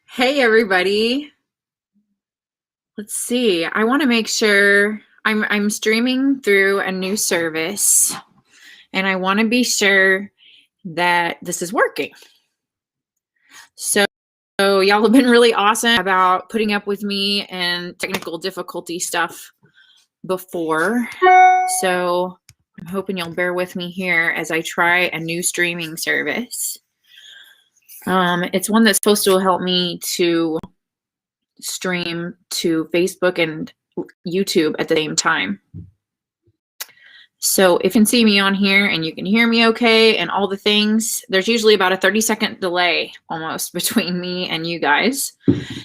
Hey everybody. Let's see. I want to make sure I'm streaming through a new service and I want to be sure that this is working. So y'all have been really awesome about putting up with me and technical difficulty stuff before. So I'm hoping you'll bear with me here as I try a new streaming service. It's one that's supposed to help me to stream to Facebook and YouTube at the same time. So if you can see me on here and you can hear me okay and all the things, there's usually about a 30-second delay almost between me and you guys.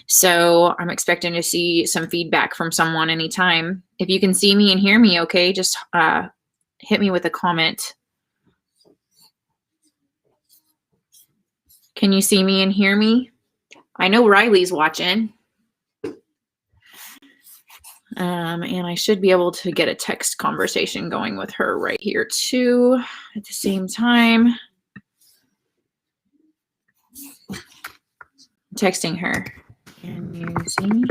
So I'm expecting to see some feedback from someone anytime. If you can see me and hear me okay, just hit me with a comment. Can you see me and hear me? I know Riley's watching. And I should be able to get a text conversation going with her right here too at the same time. I'm texting her. Can you see me?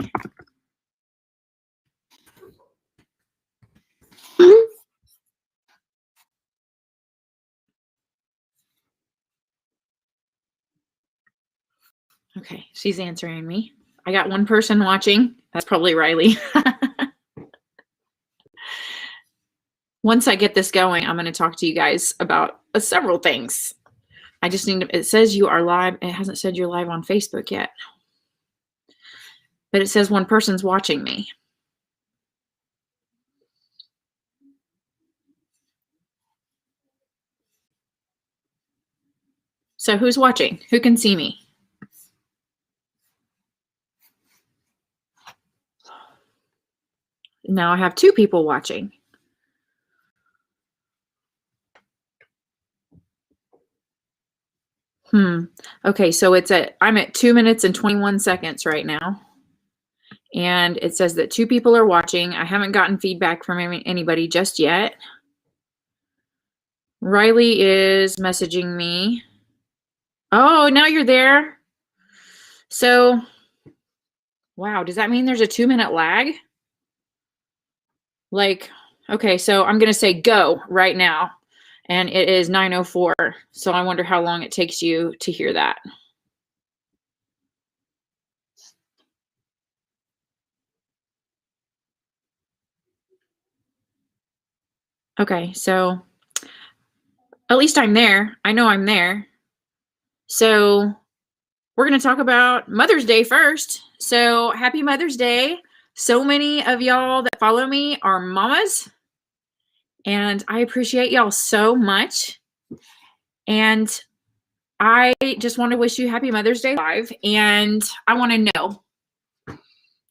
Okay, she's answering me. I got one person watching. That's probably Riley. Once I get this going, I'm going to talk to you guys about several things. I just need to, it says you are live. It hasn't said you're live on Facebook yet. But it says one person's watching me. So who's watching? Who can see me? Now I have two people watching. Okay, so I'm at 2 minutes and 21 seconds right now. And it says that two people are watching. I haven't gotten feedback from anybody just yet. Riley is messaging me. Oh, now you're there. So, wow, does that mean there's a 2-minute lag? Like, okay, so I'm going to say go right now. And it is 9:04. So I wonder how long it takes you to hear that. Okay, so at least I'm there. I know I'm there. So we're going to talk about Mother's Day first. So happy Mother's Day. So many of y'all that follow me are mamas. And I appreciate y'all so much. And I just want to wish you happy Mother's Day live. And I want to know,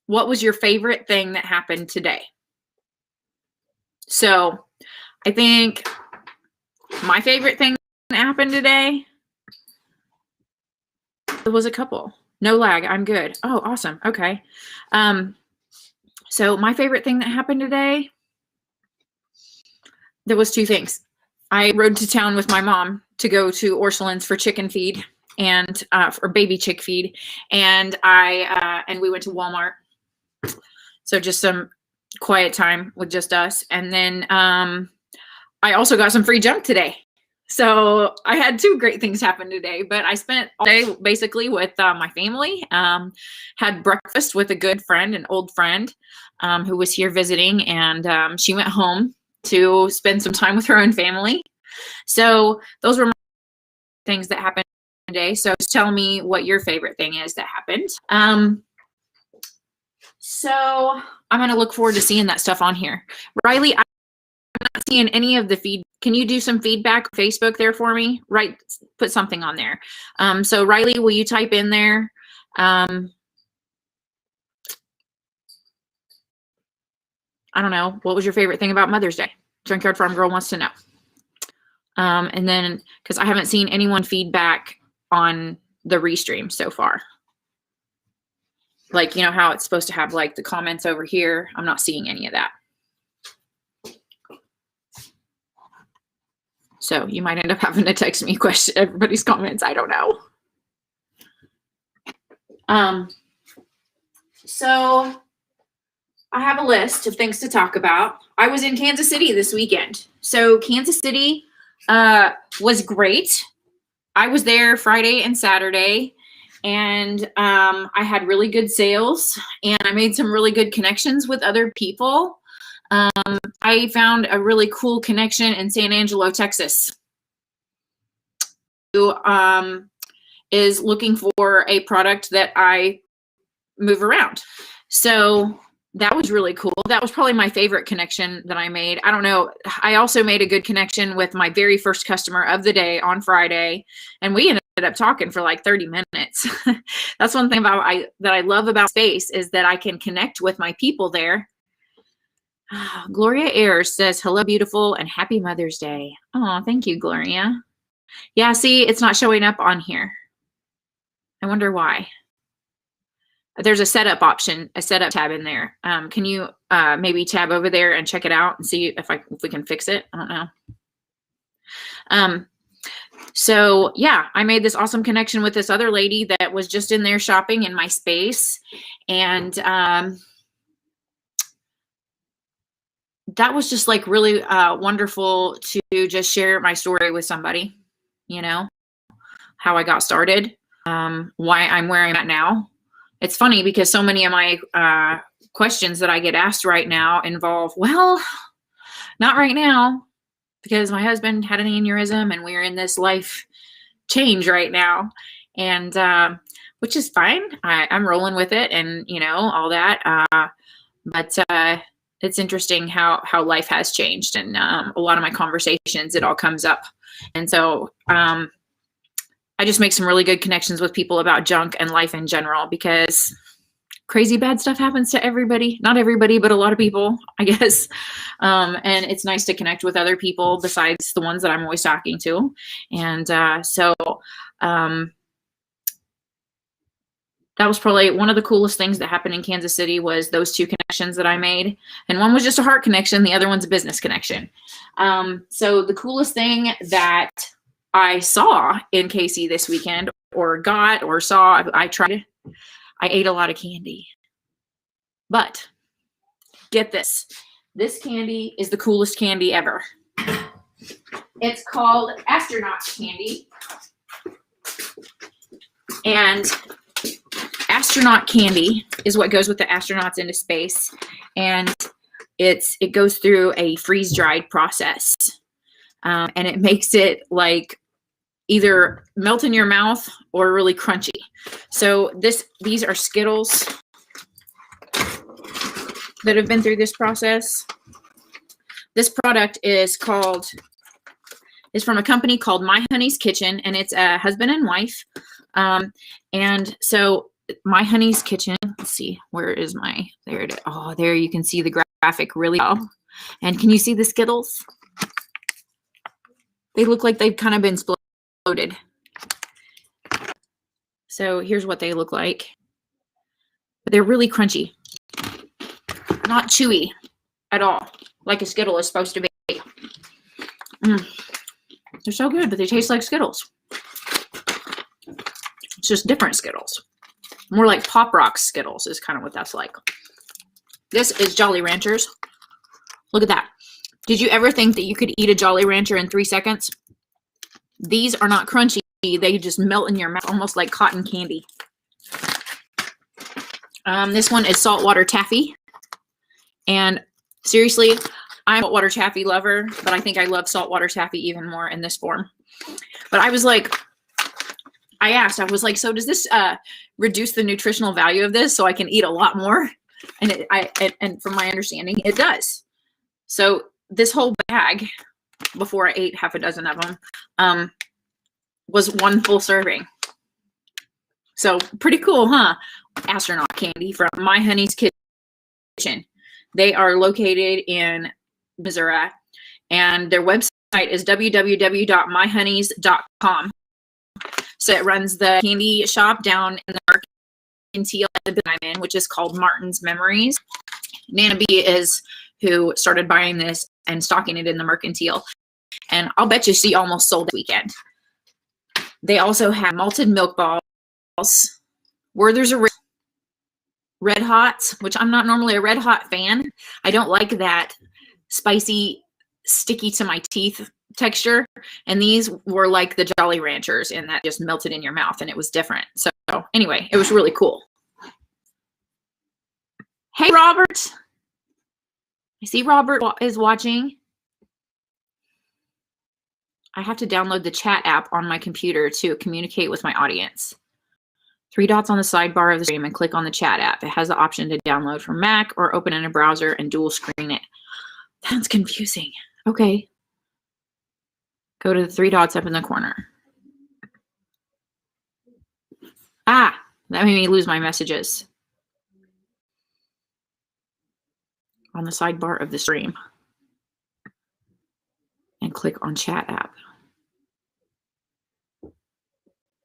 what was your favorite thing that happened today? So I think my favorite thing that happened today, there was a couple. No lag. I'm good. Oh, awesome. Okay. So my favorite thing that happened today, there was two things. I rode to town with my mom to go to Orchland's for chicken feed and for baby chick feed, and we went to Walmart. So just some quiet time with just us, and then I also got some free junk today. So I had two great things happen today, but I spent all day basically with my family, had breakfast with a good friend, an old friend who was here visiting, and she went home to spend some time with her own family. So those were my things that happened today. So just tell me what your favorite thing is that happened. So I'm going to look forward to seeing that stuff on here. Riley, I'm not seeing any of the feed. Can you do some feedback on Facebook there for me? Right, put something on there. So Riley, will you type in there? I don't know. What was your favorite thing about Mother's Day? Junkyard Farmgirl wants to know. And then, because I haven't seen anyone feedback on the restream so far. Like, you know how it's supposed to have like the comments over here? I'm not seeing any of that. So you might end up having to text me everybody's comments. I don't know. So I have a list of things to talk about. I was in Kansas City this weekend. So Kansas City was great. I was there Friday and Saturday, and I had really good sales, and I made some really good connections with other people. I found a really cool connection in San Angelo, Texas, who is looking for a product that I move around. So that was really cool. That was probably my favorite connection that I made. I don't know. I also made a good connection with my very first customer of the day on Friday, and we ended up talking for like 30 minutes. That's one thing that I love about space, is that I can connect with my people there. Gloria Ayers says, hello, beautiful, and happy Mother's Day. Oh, thank you, Gloria. Yeah, see, it's not showing up on here. I wonder why. There's a setup option, a setup tab in there. Can you maybe tab over there and check it out and see if we can fix it? I don't know. So yeah, I made this awesome connection with this other lady that was just in there shopping in my space. And that was just like really wonderful to just share my story with somebody, you know, how I got started, why I'm where I'm at now. It's funny because so many of my questions that I get asked right now involve, well, not right now, because my husband had an aneurysm and we're in this life change right now. And which is fine. I'm rolling with it, and, you know, all that. But it's interesting how life has changed. And a lot of my conversations, it all comes up. And so I just make some really good connections with people about junk and life in general, because crazy bad stuff happens to everybody. Not everybody, but a lot of people, I guess. And it's nice to connect with other people besides the ones that I'm always talking to. And so that was probably one of the coolest things that happened in Kansas City, was those two connections that I made. And one was just a heart connection. The other one's a business connection. So the coolest thing that I saw in KC this weekend, or saw, I ate a lot of candy. But get this. This candy is the coolest candy ever. It's called astronaut candy. And astronaut candy is what goes with the astronauts into space. And it goes through a freeze-dried process. And it makes it like either melt in your mouth or really crunchy. So these are Skittles that have been through this process. This product is from a company called My Honey's Kitchen, and it's a husband and wife. And so My Honey's Kitchen, let's see, where is there it is. Oh, there you can see the graphic really well. And can you see the Skittles? They look like they've kind of been exploded. So here's what they look like. But they're really crunchy. Not chewy at all, like a Skittle is supposed to be. They're so good, but they taste like Skittles. It's just different Skittles. More like Pop Rocks Skittles is kind of what that's like. This is Jolly Ranchers. Look at that. Did you ever think that you could eat a Jolly Rancher in 3 seconds? These are not crunchy. They just melt in your mouth, almost like cotton candy. This one is saltwater taffy. And seriously, I'm a saltwater taffy lover, but I think I love saltwater taffy even more in this form. But I was like, so does this reduce the nutritional value of this so I can eat a lot more? And and from my understanding, it does. So this whole bag, before I ate half a dozen of them, was one full serving. So pretty cool, huh? Astronaut candy from My Honey's Kitchen. They are located in Missouri, and their website is www.myhoneys.com. So it runs the candy shop down in the Mercantile I'm in, which is called Martin's Memories. Nana B is who started buying this and stocking it in the Mercantile. And I'll bet you she almost sold it weekend. They also have malted milk balls. Werther's Red Hots, which I'm not normally a Red Hot fan. I don't like that spicy, sticky to my teeth texture. And these were like the Jolly Ranchers, and that just melted in your mouth, and it was different. So anyway, it was really cool. Hey, Robert. I see Robert is watching. I have to download the chat app on my computer to communicate with my audience. 3 dots on the sidebar of the stream and click on the chat app. It has the option to download from Mac or open in a browser and dual screen it. That's confusing. Okay. Go to the 3 dots up in the corner. Ah, that made me lose my messages. On the sidebar of the stream. And click on chat app.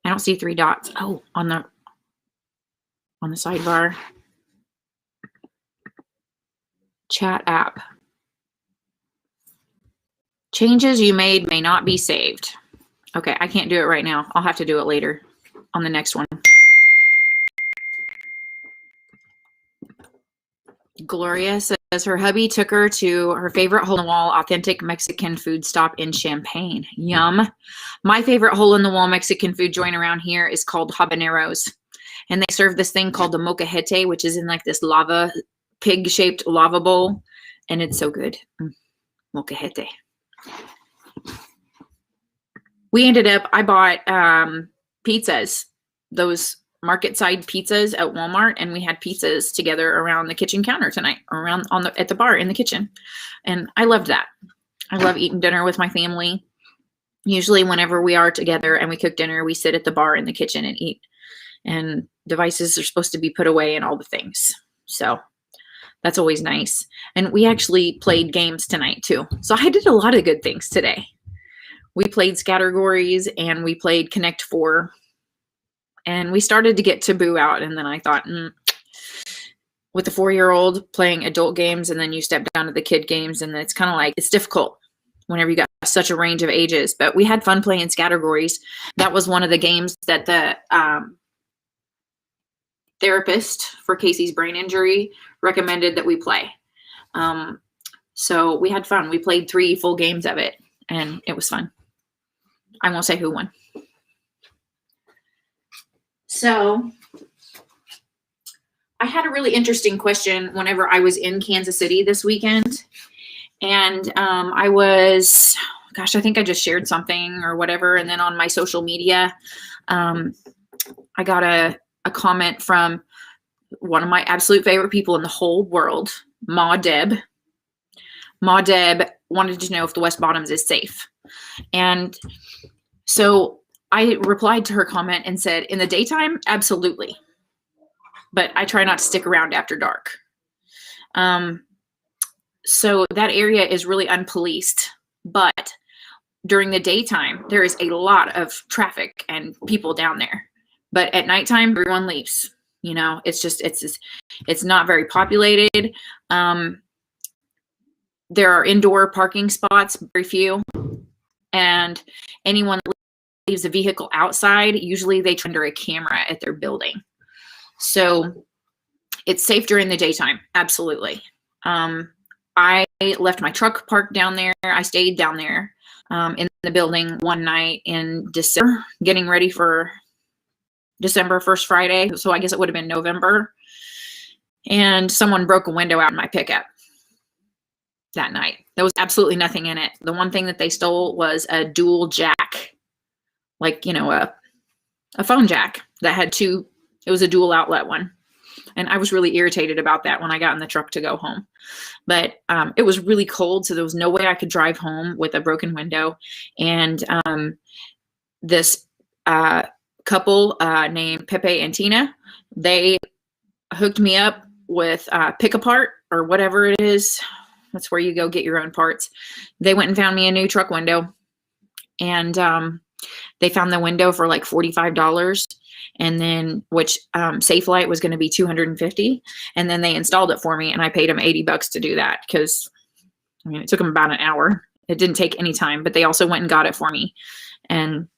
I don't see 3 dots. Oh, on the sidebar. Chat app. Changes you made may not be saved. Okay, I can't do it right now. I'll have to do it later on the next one. Gloria says her hubby took her to her favorite hole-in-the-wall authentic Mexican food stop in Champaign. Yum. My favorite hole-in-the-wall Mexican food joint around here is called Habaneros. And they serve this thing called the molcajete, which is in like this lava, pig-shaped lava bowl. And it's so good. Molcajete. I bought pizzas, those market side pizzas at Walmart, and we had pizzas together around the kitchen counter tonight, at the bar in the kitchen. And I loved that. I love eating dinner with my family. Usually whenever we are together and we cook dinner, we sit at the bar in the kitchen and eat. And devices are supposed to be put away and all the things. So that's always nice. And we actually played games tonight too. So I did a lot of good things today. We played Scattergories and we played Connect 4. And we started to get Taboo out. And then I thought, with the 4-year-old playing adult games, and then you step down to the kid games, and it's kind of like, it's difficult whenever you got such a range of ages. But we had fun playing Scattergories. That was one of the games that the therapist for Casey's brain injury recommended that we play. So we had fun. We played 3 full games of it, and it was fun. I won't say who won. So I had a really interesting question whenever I was in Kansas City this weekend. And I think I just shared something or whatever. And then on my social media, I got a comment from one of my absolute favorite people in the whole world, Ma Deb. Ma Deb wanted to know if the West Bottoms is safe. And so I replied to her comment and said, in the daytime, absolutely. But I try not to stick around after dark. So that area is really unpoliced. But during the daytime, there is a lot of traffic and people down there. But at nighttime, everyone leaves. You know, it's not very populated. There are indoor parking spots, very few. And anyone that leaves a vehicle outside, usually they turn under a camera at their building. So it's safe during the daytime. Absolutely. I left my truck parked down there. I stayed down there in the building one night in December, getting ready for December 1st Friday. So I guess it would have been November. And someone broke a window out in my pickup that night. There was absolutely nothing in it. The one thing that they stole was a dual jack, like, you know, a phone jack that had 2, it was a dual outlet one. And I was really irritated about that when I got in the truck to go home. But it was really cold, so there was no way I could drive home with a broken window. And this couple named Pepe and Tina, they hooked me up with Pick Apart or whatever it is. That's where you go get your own parts. They went and found me a new truck window. And they found the window for like $45. And then, which Safelite was going to be $250. And then they installed it for me, and I paid them $80 to do that because, I mean, it took them about an hour. It didn't take any time, but they also went and got it for me. And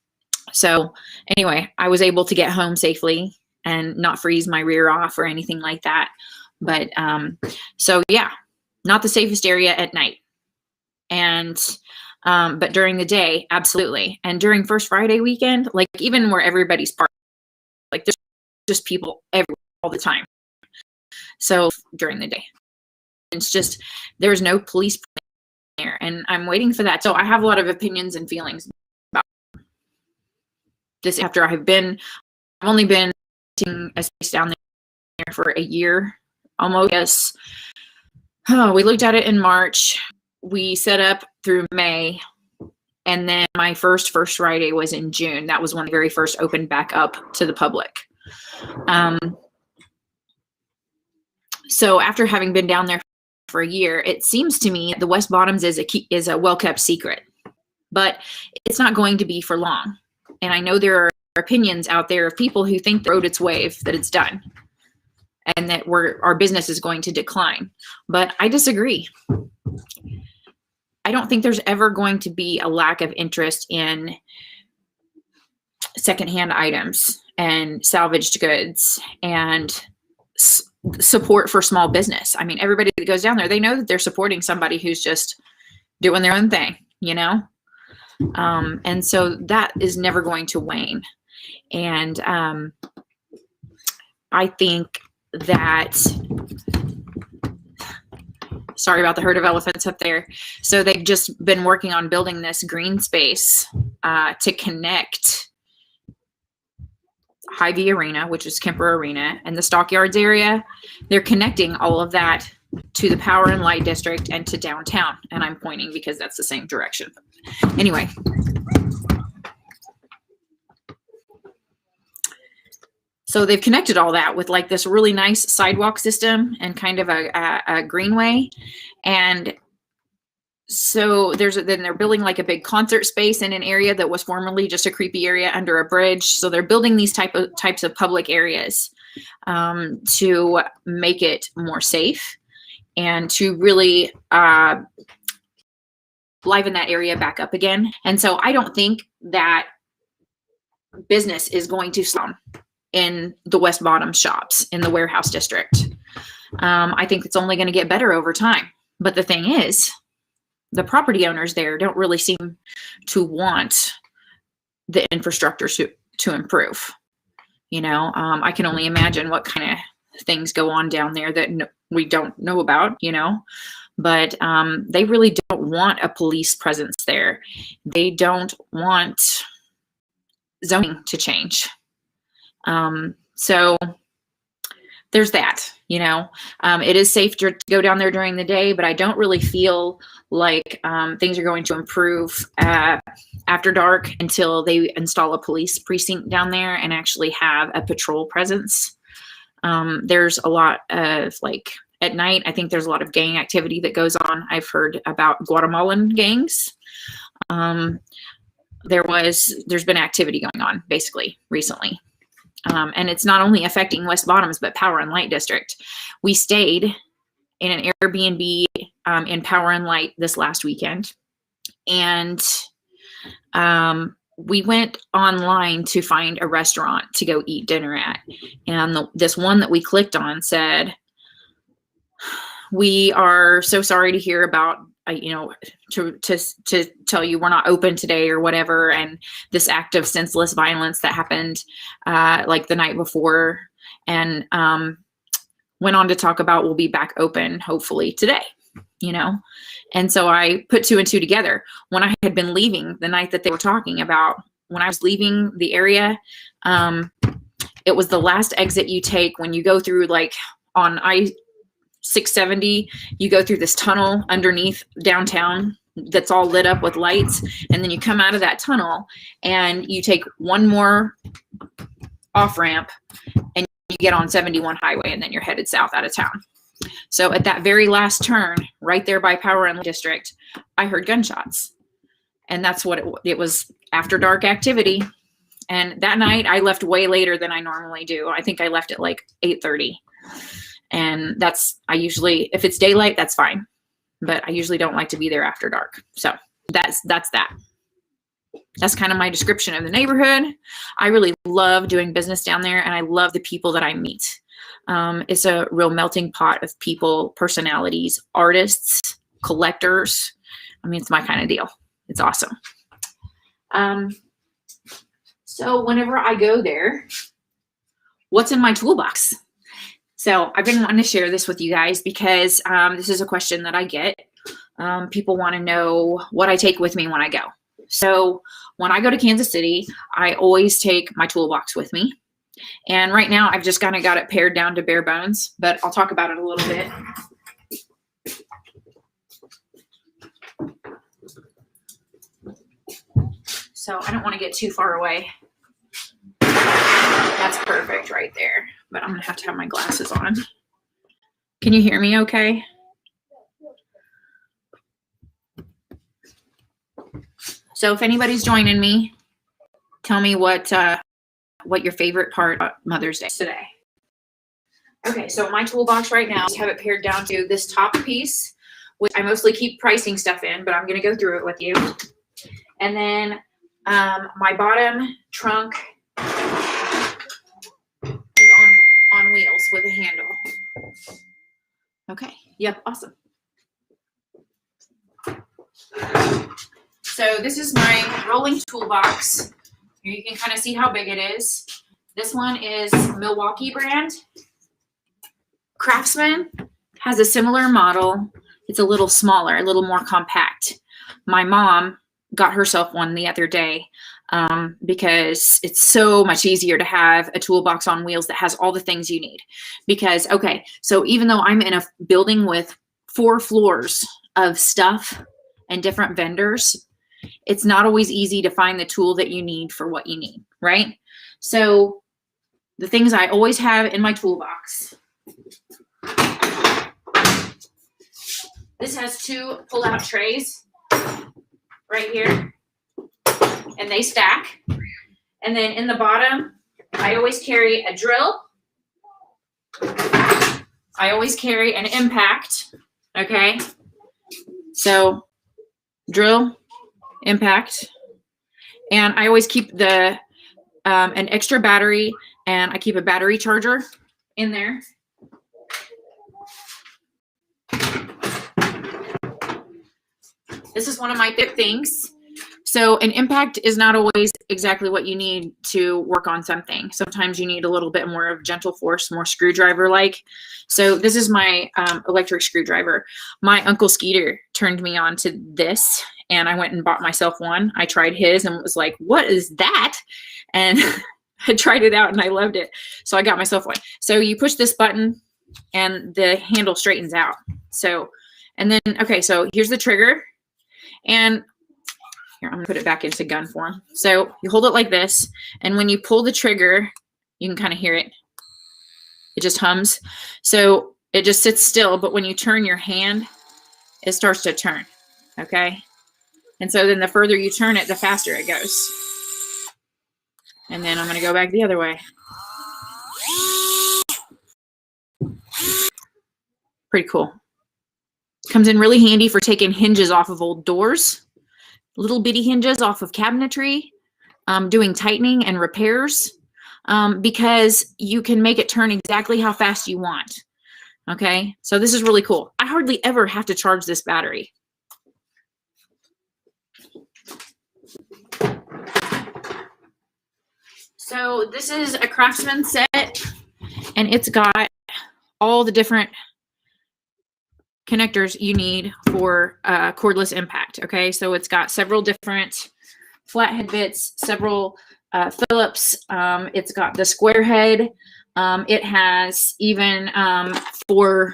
so anyway, I was able to get home safely. and not freeze my rear off or anything like that. But so yeah, not the safest area at night. And but during the day, absolutely. And during First Friday weekend, like even where everybody's parked, like there's just people everywhere all the time. So during the day, it's just, there's no police there, and I'm waiting for that. So I have a lot of opinions and feelings about this after I've only been renting a space down there for a year almost. Yes. Oh, we looked at it in March. We set up through May, and then my first Friday was in June. That was when the very first opened back up to the public. So after having been down there for a year, it seems to me the West Bottoms is a well-kept secret, but it's not going to be for long. And I know there are opinions out there of people who think the road its wave, that it's done, and that our business is going to decline. But I disagree. I don't think there's ever going to be a lack of interest in secondhand items and salvaged goods and support for small business. I mean, everybody that goes down there, they know that they're supporting somebody who's just doing their own thing, you know? And so that is never going to wane. And I think that, sorry about the herd of elephants up there. So they've just been working on building this green space to connect Hy-Vee Arena, which is Kemper Arena, and the Stockyards area. They're connecting all of that to the Power and Light District and to downtown. And I'm pointing because that's the same direction. Anyway. So they've connected all that with like this really nice sidewalk system and kind of a greenway. And so then they're building like a big concert space in an area that was formerly just a creepy area under a bridge. So they're building these types of public areas to make it more safe and to really liven that area back up again. And so I don't think that business is going to slow down in the West Bottom shops in the warehouse district. I think it's only going to get better over time. But the thing is, the property owners there don't really seem to want the infrastructure to improve. You know, I can only imagine what kind of things go on down there that we don't know about, you know, but they really don't want a police presence there. They don't want zoning to change. So there's that, you know, it is safe to go down there during the day, but I don't really feel like things are going to improve after dark until they install a police precinct down there and actually have a patrol presence. There's a lot of like at night, I think there's a lot of gang activity that goes on. I've heard about Guatemalan gangs. There's been activity going on basically recently. And it's not only affecting West Bottoms, but Power and Light District. We stayed in an Airbnb in Power and Light this last weekend. And we went online to find a restaurant to go eat dinner at. And this one that we clicked on said, "We are so sorry to hear about, you know, to tell you we're not open today," or whatever. And this act of senseless violence that happened like the night before, and went on to talk about we'll be back open hopefully today, you know? And so I put two and two together. When I had been leaving the night that they were talking about, when I was leaving the area, it was the last exit you take when you go through like on I-670, you go through this tunnel underneath downtown that's all lit up with lights. And then you come out of that tunnel and you take one more off ramp and you get on 71 highway, and then you're headed south out of town. So at that very last turn, right there by Power and Light District, I heard gunshots. And that's what it was, after dark activity. And that night I left way later than I normally do. I think I left at like 8:30. And I usually, if it's daylight, that's fine. But I usually don't like to be there after dark. So that's that. That's kind of my description of the neighborhood. I really love doing business down there, and I love the people that I meet. It's a real melting pot of people, personalities, artists, collectors. I mean, it's my kind of deal. It's awesome. So whenever I go there, what's in my toolbox? So I've been wanting to share this with you guys because this is a question that I get. People want to know what I take with me when I go. So when I go to Kansas City, I always take my toolbox with me. And right now I've just kind of got it pared down to bare bones, but I'll talk about it a little bit. So I don't want to get too far away. That's perfect right there, but I'm going to have my glasses on. Can you hear me okay? So if anybody's joining me, tell me what your favorite part of Mother's Day is today. Okay, so my toolbox right now, I have it pared down to this top piece, which I mostly keep pricing stuff in, but I'm going to go through it with you. And then my bottom trunk is on wheels with a handle. Okay, yep, awesome. So this is my rolling toolbox. Here you can kind of see how big it is. This one is Milwaukee brand. Craftsman has a similar model. It's a little smaller, a little more compact. My mom got herself one the other day because it's so much easier to have a toolbox on wheels that has all the things you need. Because, okay, so even though I'm in a building with 4 floors of stuff and different vendors, it's not always easy to find the tool that you need for what you need, right? So the things I always have in my toolbox. This has 2 pull-out trays right here, and they stack. And then in the bottom, I always carry a drill. I always carry an impact, okay? So drill, impact, and I always keep the an extra battery, and I keep a battery charger in there. This is one of my favorite things. So an impact is not always exactly what you need to work on something. Sometimes you need a little bit more of gentle force, more screwdriver-like. So this is my electric screwdriver. My Uncle Skeeter turned me on to this, and I went and bought myself one. I tried his and was like, what is that? And I tried it out and I loved it. So I got myself one. So you push this button and the handle straightens out. So, and then, okay, so here's the trigger. And here, I'm gonna put it back into gun form. So you hold it like this, and when you pull the trigger, you can kind of hear it. It just hums. So it just sits still, but when you turn your hand, it starts to turn, okay? And so then the further you turn it, the faster it goes. And then I'm gonna go back the other way. Pretty cool. Comes in really handy for taking hinges off of old doors, little bitty hinges off of cabinetry, doing tightening and repairs, because you can make it turn exactly how fast you want. Okay, so this is really cool. I hardly ever have to charge this battery. So this is a Craftsman set, and it's got all the different connectors you need for cordless impact. Okay, so it's got several different flathead bits, several Phillips. It's got the square head. It has even 4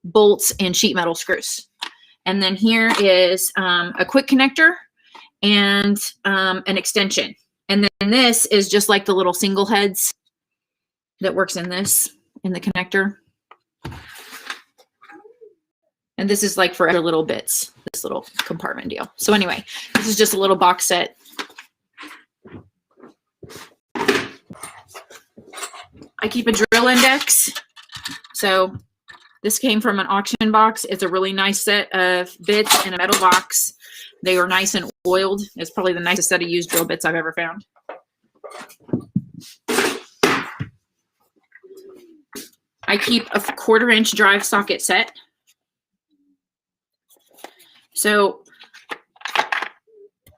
bolts and sheet metal screws. And then here is a quick connector and an extension. And then this is just like the little single heads that works in this, in the connector. And this is like for other little bits, this little compartment deal. So anyway, this is just a little box set. I keep a drill index. So this came from an auction box. It's a really nice set of bits in a metal box. They are nice and oiled. It's probably the nicest set of used drill bits I've ever found. I keep a 1/4-inch drive socket set. So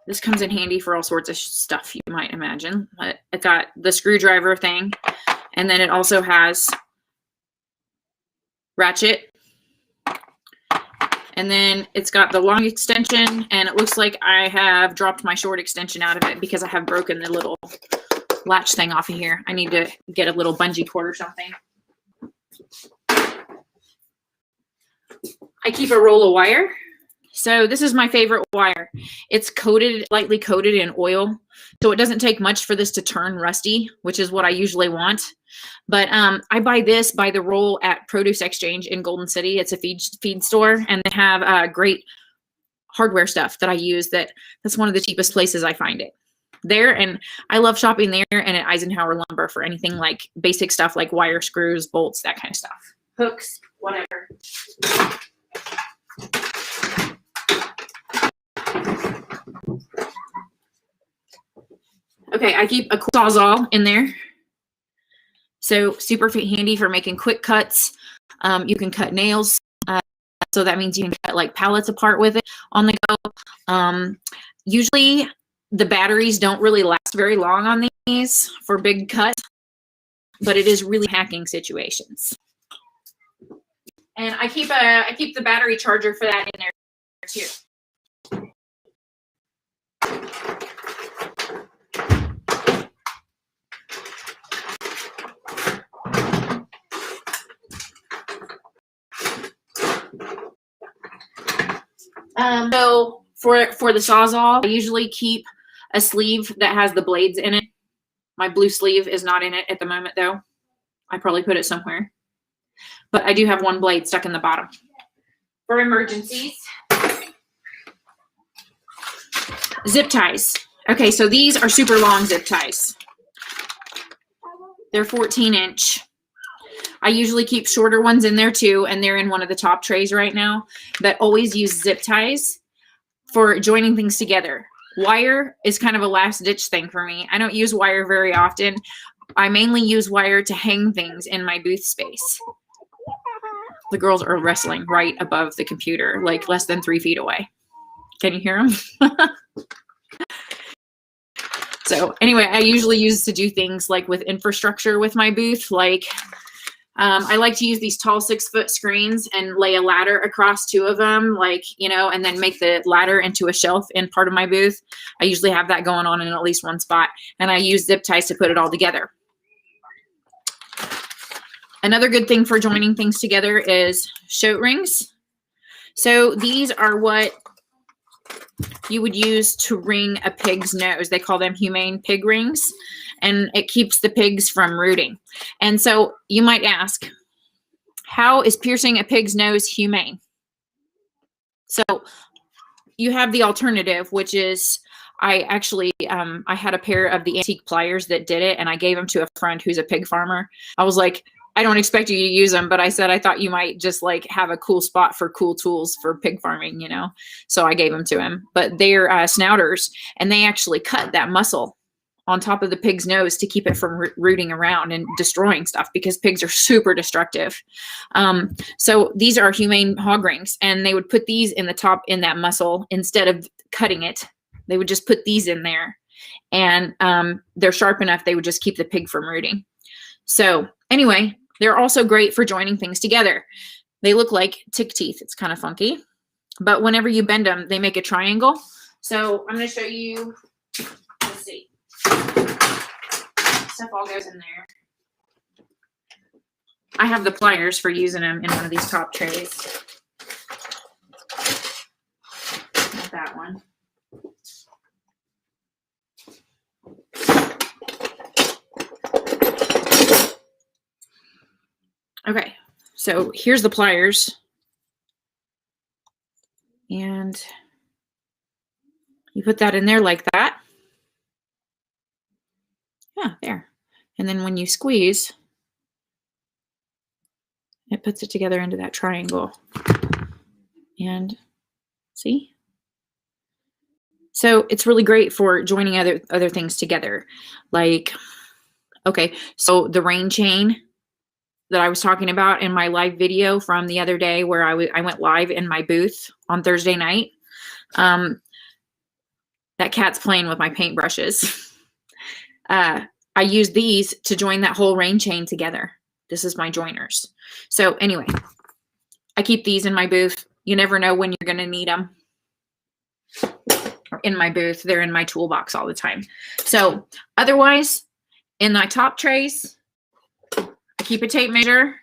this comes in handy for all sorts of stuff you might imagine. But it got the screwdriver thing, and then it also has ratchet. And then it's got the long extension, and it looks like I have dropped my short extension out of it because I have broken the little latch thing off of here. I need to get a little bungee cord or something. I keep a roll of wire. So this is my favorite wire. It's coated, lightly coated in oil. So it doesn't take much for this to turn rusty, which is what I usually want. But I buy this by the roll at Produce Exchange in Golden City. It's a feed store, and they have great hardware stuff that I use. That's one of the cheapest places I find it there. And I love shopping there and at Eisenhower Lumber for anything like basic stuff like wire, screws, bolts, that kind of stuff. Hooks, whatever. Okay, I keep a Sawzall in there. So super handy for making quick cuts. You can cut nails. So that means you can cut like pallets apart with it on the go. Usually the batteries don't really last very long on these for big cuts, but it is really hacking situations. And I keep the battery charger for that in there too. So for the Sawzall, I usually keep a sleeve that has the blades in it. My blue sleeve is not in it at the moment though. I probably put it somewhere. But I do have one blade stuck in the bottom. For emergencies. Zip ties. Okay, so these are super long zip ties. They're 14-inch. I usually keep shorter ones in there too, and they're in one of the top trays right now, but always use zip ties for joining things together. Wire is kind of a last ditch thing for me. I don't use wire very often. I mainly use wire to hang things in my booth space. The girls are wrestling right above the computer, like less than 3 feet away. Can you hear them? So anyway, I usually use to do things like with infrastructure with my booth, like I like to use these tall 6-foot screens and lay a ladder across 2 of them, like, you know, and then make the ladder into a shelf in part of my booth. I usually have that going on in at least one spot, and I use zip ties to put it all together. Another good thing for joining things together is shoat rings. So these are what you would use to ring a pig's nose. They call them humane pig rings, and it keeps the pigs from rooting. And so you might ask, how is piercing a pig's nose humane? So you have the alternative, which is I actually, I had a pair of the antique pliers that did it, and I gave them to a friend who's a pig farmer. I was like, I don't expect you to use them, but I said I thought you might just like have a cool spot for cool tools for pig farming, you know? So I gave them to him. But they're snouters, and they actually cut that muscle on top of the pig's nose to keep it from rooting around and destroying stuff, because pigs are super destructive. So these are humane hog rings, and they would put these in the top in that muscle instead of cutting it. They would just put these in there, and they're sharp enough. They would just keep the pig from rooting. So anyway, they're also great for joining things together. They look like tick teeth. It's kind of funky, but whenever you bend them, they make a triangle. So I'm going to show you, let's see. Stuff all goes in there. I have the pliers for using them in one of these top trays. Not that one. Okay, so here's the pliers, and you put that in there like that. Yeah, there. And then when you squeeze, it puts it together into that triangle. And see? So it's really great for joining other things together. Like, okay, so the rain chain that I was talking about in my live video from the other day where I went live in my booth on Thursday night. That cat's playing with my paintbrushes. I use these to join that whole rain chain together. This is my joiners. So anyway, I keep these in my booth. You never know when you're going to need them. In my booth, they're in my toolbox all the time. So otherwise, in my top trays, I keep a tape measure,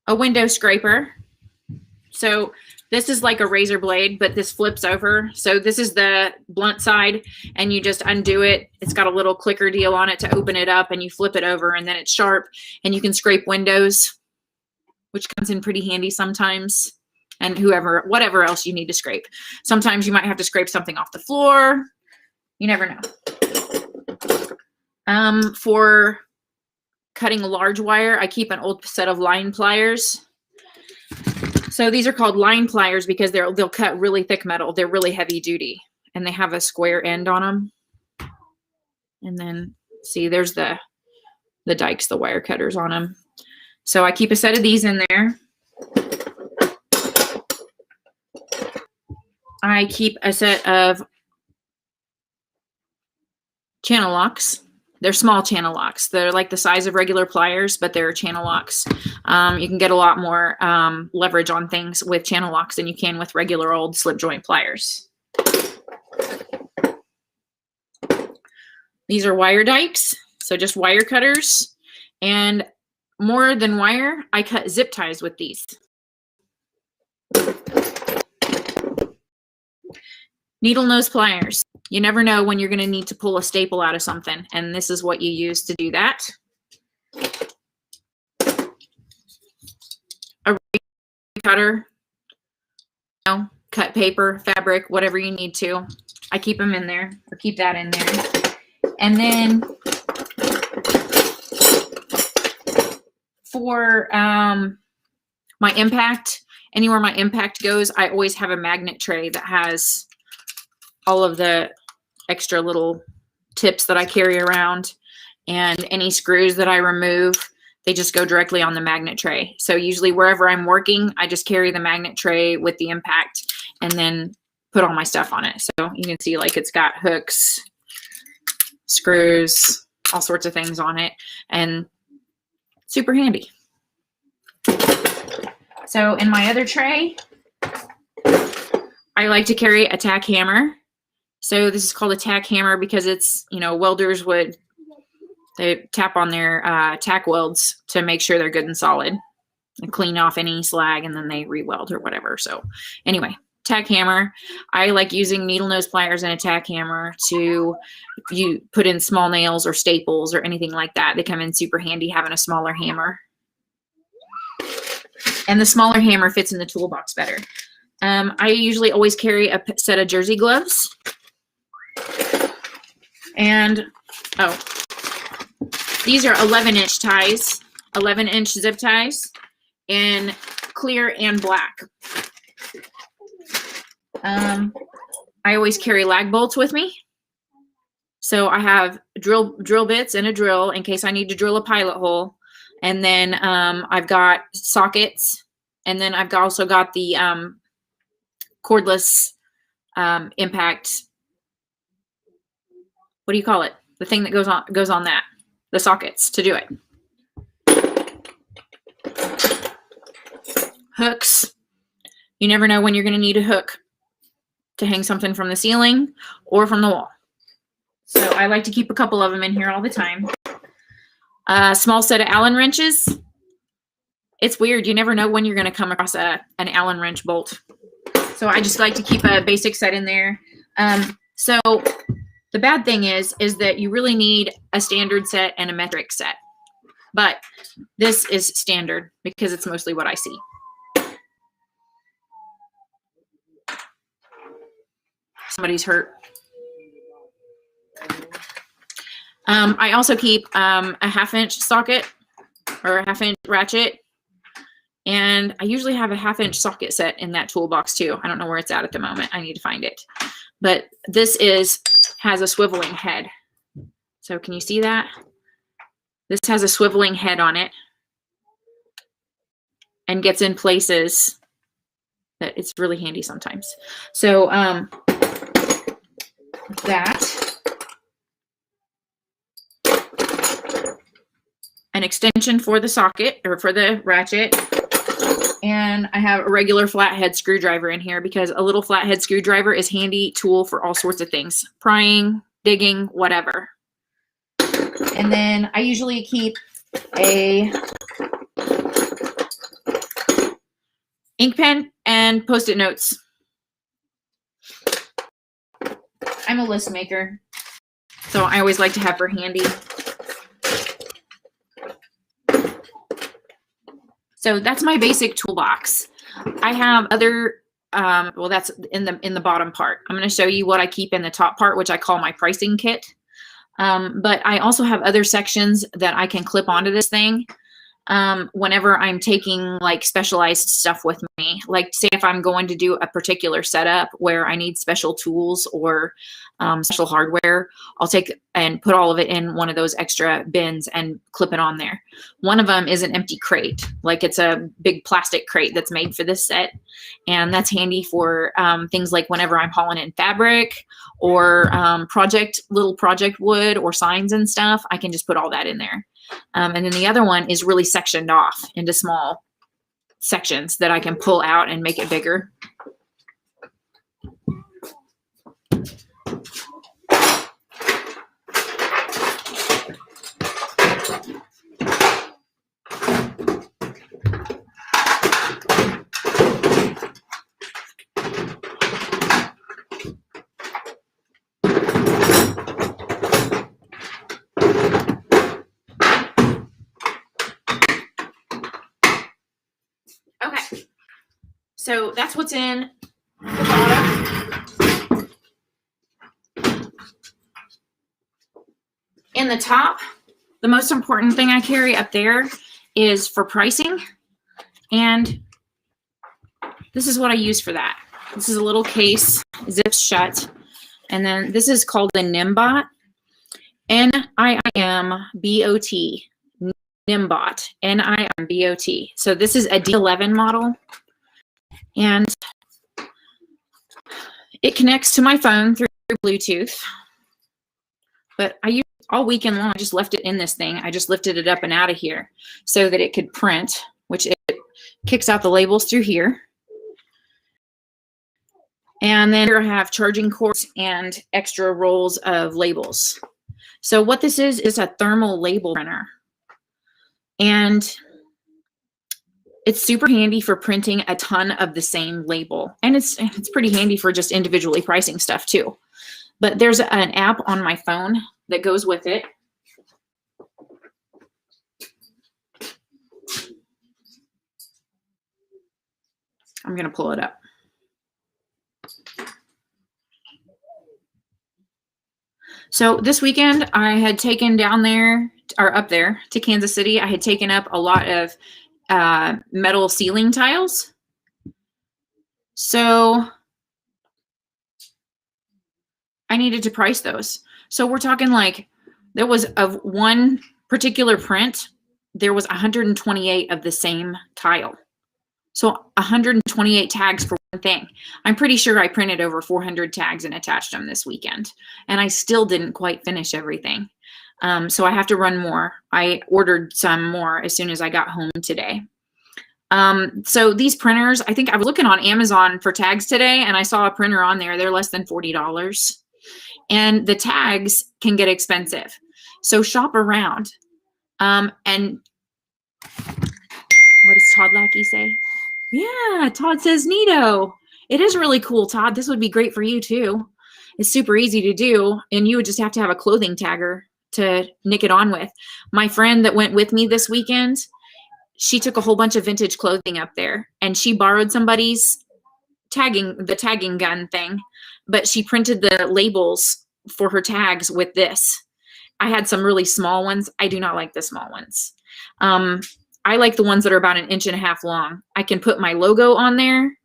a window scraper. So this is like a razor blade, but this flips over. So this is the blunt side, and you just undo it. It's got a little clicker deal on it to open it up, and you flip it over, and then it's sharp, and you can scrape windows, which comes in pretty handy sometimes. And whatever else you need to scrape. Sometimes you might have to scrape something off the floor. You never know. For cutting large wire, I keep an old set of line pliers. So these are called line pliers because they'll cut really thick metal. They're really heavy duty, and they have a square end on them. And then see, there's the dikes, the wire cutters on them. So I keep a set of these in there. I keep a set of channel locks. They're small channel locks. They're like the size of regular pliers, but they're channel locks. You can get a lot more leverage on things with channel locks than you can with regular old slip joint pliers. These are wire dikes, so just wire cutters. And more than wire, I cut zip ties with these. Needle nose pliers. You never know when you're going to need to pull a staple out of something, and this is what you use to do that. A cutter, cut paper, fabric, whatever you need to. I keep them in there, or keep that in there. And then for my impact, anywhere my impact goes, I always have a magnet tray that has all of the extra little tips that I carry around, and any screws that I remove, they just go directly on the magnet tray. So usually wherever I'm working, I just carry the magnet tray with the impact and then put all my stuff on it. So you can see like it's got hooks, screws, all sorts of things on it, and super handy. So in my other tray, I like to carry a tack hammer. So this is called a tack hammer because it's, welders they tap on their tack welds to make sure they're good and solid and clean off any slag, and then they re-weld or whatever. So anyway, tack hammer. I like using needle nose pliers and a tack hammer to put in small nails or staples or anything like that. They come in super handy having a smaller hammer. And the smaller hammer fits in the toolbox better. I usually always carry a set of jersey gloves. And, these are 11-inch ties, 11-inch zip ties in clear and black. I always carry lag bolts with me. So I have drill bits and a drill in case I need to drill a pilot hole. And then I've got sockets, and then I've also got the cordless impact. What do you call it? The thing that goes on that, the sockets to do it. Hooks. You never know when you're going to need a hook to hang something from the ceiling or from the wall. So I like to keep a couple of them in here all the time. A small set of Allen wrenches. It's weird. You never know when you're going to come across an Allen wrench bolt. So I just like to keep a basic set in there. So the bad thing is that you really need a standard set and a metric set. But this is standard because it's mostly what I see. Somebody's hurt. I also keep a 1/2-inch socket or a 1/2-inch ratchet And I usually have a 1/2-inch socket set in that toolbox too. I don't know where it's at the moment. I need to find it. But this has a swiveling head. So can you see that? This has a swiveling head on it and gets in places that it's really handy sometimes. So that, an extension for the socket or for the ratchet, and I have a regular flathead screwdriver in here because a little flathead screwdriver is handy tool for all sorts of things, prying, digging, whatever. And then I usually keep a ink pen and Post-it notes. I'm a list maker, so I always like to have her handy. So that's my basic toolbox. I have other, well, that's in the bottom part. I'm going to show you what I keep in the top part, which I call my pricing kit. But I also have other sections that I can clip onto this thing whenever I'm taking like specialized stuff with me. Like say if I'm going to do a particular setup where I need special tools or special hardware, I'll take and put all of it in one of those extra bins and clip it on there. One of them is an empty crate, like it's a big plastic crate that's made for this set. And that's handy for things like whenever I'm hauling in fabric or little project wood or signs and stuff, I can just put all that in there. And then the other one is really sectioned off into small sections that I can pull out and make it bigger. Okay, so that's what's in the bottom. In the top, the most important thing I carry up there is for pricing, and this is what I use for that. This is a little case, zips shut, and then this is called the Nimbot, N-I-M-B-O-T. Nimbot, N-I-M-B-O-T. So this is a D11 model, and it connects to my phone through Bluetooth. But I used all weekend long, I just left it in this thing. I just lifted it up and out of here so that it could print, which it kicks out the labels through here. And then here I have charging cords and extra rolls of labels. So what this is a thermal label printer. And it's super handy for printing a ton of the same label. And it's pretty handy for just individually pricing stuff too. But there's an app on my phone that goes with it. I'm going to pull it up. So this weekend I had taken down there, or up there to Kansas City, I had taken up a lot of metal ceiling tiles. So I needed to price those. So we're talking like there was of one particular print, there was 128 of the same tile. So 128 tags for one thing. I'm pretty sure I printed over 400 tags and attached them this weekend. And I still didn't quite finish everything. So I have to run more. I ordered some more as soon as I got home today. So these printers, I think I was looking on Amazon for tags today and I saw a printer on there. They're less than $40. And the tags can get expensive. So shop around. And what does Todd Lackey say? Yeah, Todd says neato. It is really cool, Todd. This would be great for you too. It's super easy to do. And you would just have to have a clothing tagger to nick it on with. My friend that went with me this weekend, she took a whole bunch of vintage clothing up there and she borrowed somebody's tagging gun thing, but she printed the labels for her tags with this. I had some really small ones. I do not like the small ones. I like the ones that are about 1.5 inches long. I can put my logo on there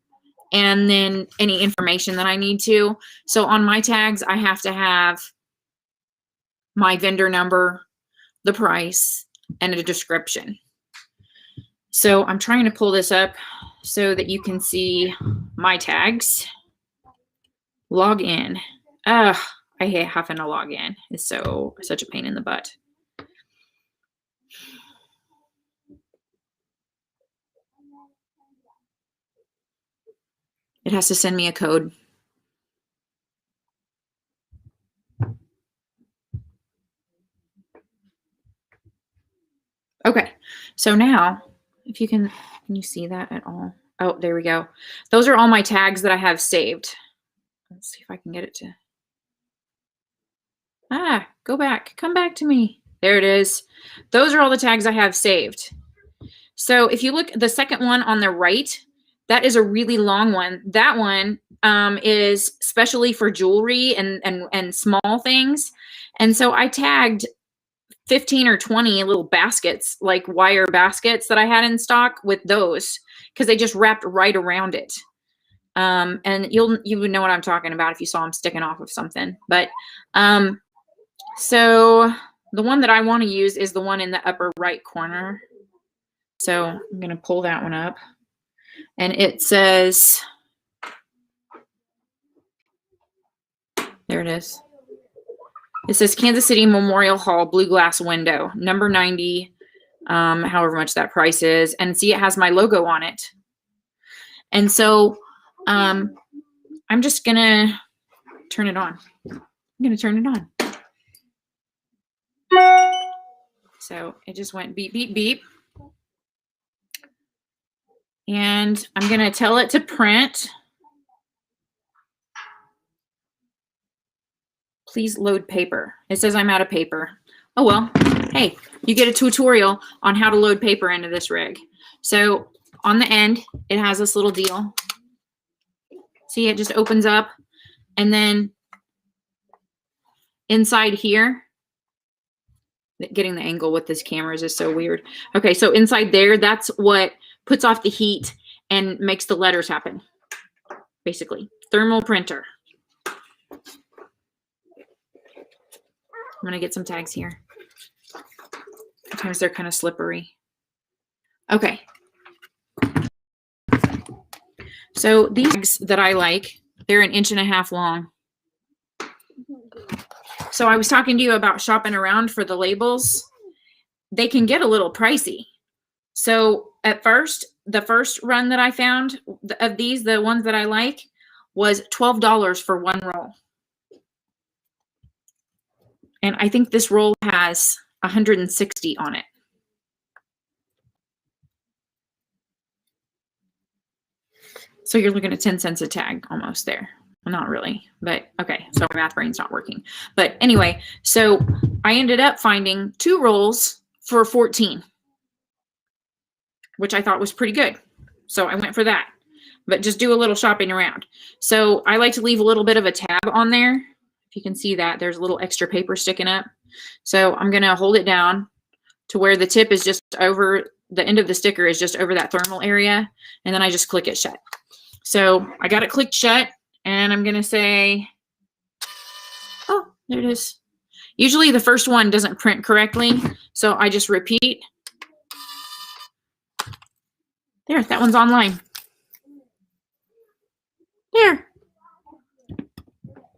and then any information that I need to. So on my tags, I have to have my vendor number, the price, and a description. So I'm trying to pull this up so that you can see my tags. Log in. I hate having to log in. It's such a pain in the butt. It has to send me a code. Okay, so now, if you can you see that at all? Oh, there we go. Those are all my tags that I have saved. Let's see if I can get it to, go back, come back to me. There it is. Those are all the tags I have saved. So if you look at the second one on the right, that is a really long one. That one is specially for jewelry and small things. And so I tagged 15 or 20 little baskets, like wire baskets that I had in stock with those, because they just wrapped right around it. And you would know what I'm talking about if you saw them sticking off of something. But so the one that I want to use is the one in the upper right corner. So I'm going to pull that one up. And it says, there it is. It says Kansas City Memorial Hall Blue Glass Window, number 90, however much that price is. And see, it has my logo on it. And so I'm just going to turn it on. I'm going to turn it on. So it just went beep, beep, beep. And I'm going to tell it to print. Please load paper. It says I'm out of paper. Oh, well, hey, you get a tutorial on how to load paper into this rig. So on the end, it has this little deal. See, it just opens up. And then inside here, getting the angle with this camera is just so weird. Okay, so inside there, that's what puts off the heat and makes the letters happen, basically. Thermal printer. I'm going to get some tags here. Sometimes they're kind of slippery. Okay. So these tags that I like, they're 1.5 inches long. So I was talking to you about shopping around for the labels. They can get a little pricey. So at first, the first run that I found of these, the ones that I like, was $12 for one roll. And I think this roll has 160 on it. So you're looking at 10 cents a tag almost there. Well, not really, but okay. So my math brain's not working. But anyway, so I ended up finding 2 rolls for 14, which I thought was pretty good. So I went for that, but just do a little shopping around. So I like to leave a little bit of a tab on there. If you can see that, there's a little extra paper sticking up. So I'm going to hold it down to where the tip is just over, the end of the sticker is just over that thermal area. And then I just click it shut. So I got it clicked shut, and I'm going to say, oh, there it is. Usually the first one doesn't print correctly, so I just repeat. There, that one's online. There.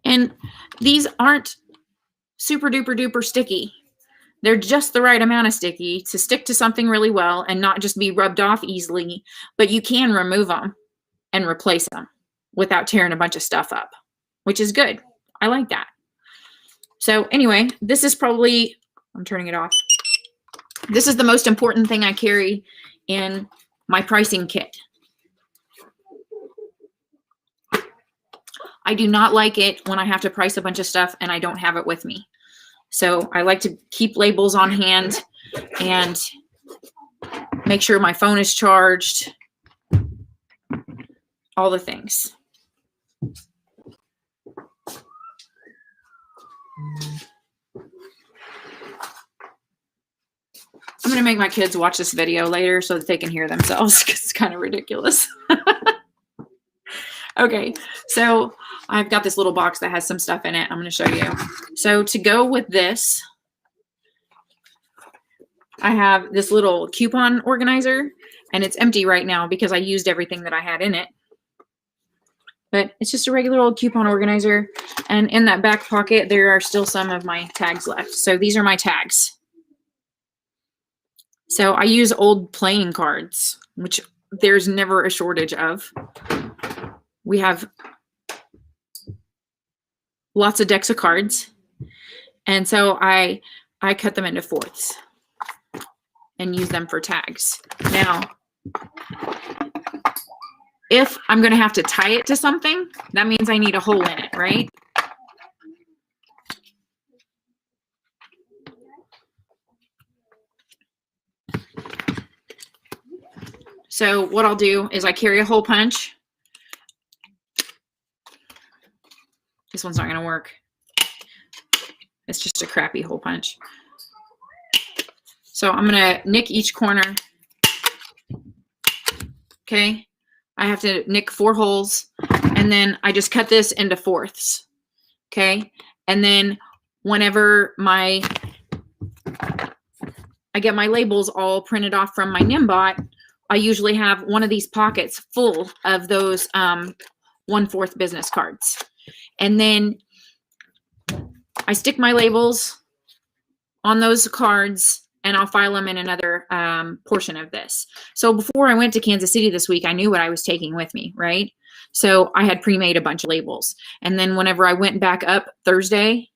And these aren't super duper duper sticky. They're just the right amount of sticky to stick to something really well and not just be rubbed off easily, but you can remove them and replace them without tearing a bunch of stuff up, which is good. I like that. So anyway, this is probably, I'm turning it off. This is the most important thing I carry in my pricing kit. I do not like it when I have to price a bunch of stuff and I don't have it with me. So I like to keep labels on hand and make sure my phone is charged. All the things. I'm going going to make my kids watch this video later so that they can hear themselves because it's kind of ridiculous. Okay, so I've got this little box that has some stuff in it. I'm going to show you. So to go with this, I have this little coupon organizer, and it's empty right now because I used everything that I had in it. But it's just a regular old coupon organizer. And in that back pocket, there are still some of my tags left. So these are my tags. So I use old playing cards, which there's never a shortage of. We have lots of decks of cards. And so I cut them into fourths and use them for tags. Now, if I'm going to have to tie it to something, that means I need a hole in it, right? So what I'll do is I carry a hole punch. This one's not going to work. It's just a crappy hole punch. So I'm going to nick each corner. Okay. I have to nick 4 holes, and then I just cut this into fourths. Okay. And then whenever I get my labels all printed off from my Nimbot, I usually have one of these pockets full of those 1/4 business cards. And then I stick my labels on those cards, and I'll file them in another portion of this. So before I went to Kansas City this week, I knew what I was taking with me, right? So I had pre-made a bunch of labels. And then whenever I went back up Thursday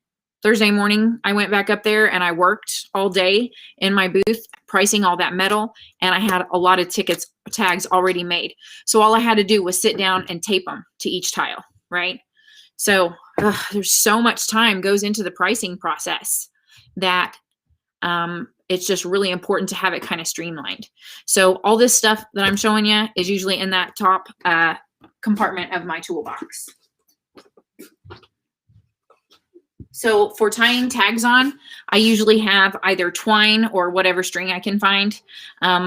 morning, I went back up there and I worked all day in my booth, pricing all that metal. And I had a lot of tags already made. So all I had to do was sit down and tape them to each tile, right? So there's so much time goes into the pricing process that it's just really important to have it kind of streamlined. So all this stuff that I'm showing you is usually in that top compartment of my toolbox. So for tying tags on, I usually have either twine or whatever string I can find.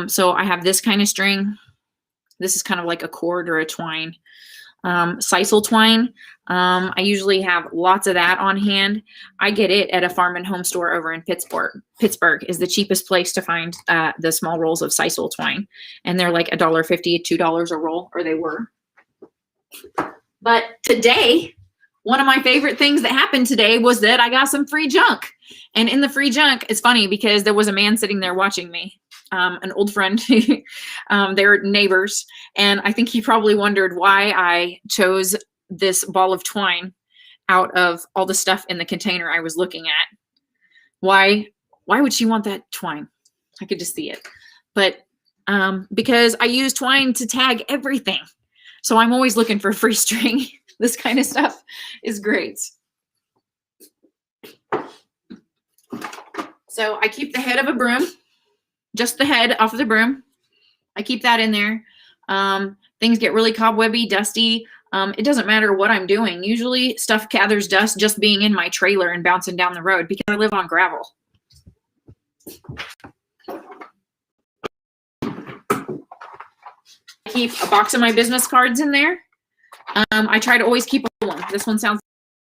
So I have this kind of string. This is kind of like a cord or a twine. Sisal twine. I usually have lots of that on hand. I get it at a farm and home store over in Pittsburgh. Pittsburgh is the cheapest place to find the small rolls of sisal twine. And they're like $1.50, $2 a roll, or they were. But today, one of my favorite things that happened today was that I got some free junk. And in the free junk, it's funny because there was a man sitting there watching me. An old friend. They're neighbors. And I think he probably wondered why I chose this ball of twine out of all the stuff in the container I was looking at. Why would she want that twine? I could just see it. But because I use twine to tag everything. So I'm always looking for free string. This kind of stuff is great. So I keep the head of a broom. Just the head off of the broom. I keep that in there. Things get really cobwebby, dusty. It doesn't matter what I'm doing. Usually stuff gathers dust just being in my trailer and bouncing down the road because I live on gravel. I keep a box of my business cards in there. I try to always keep a one. This one sounds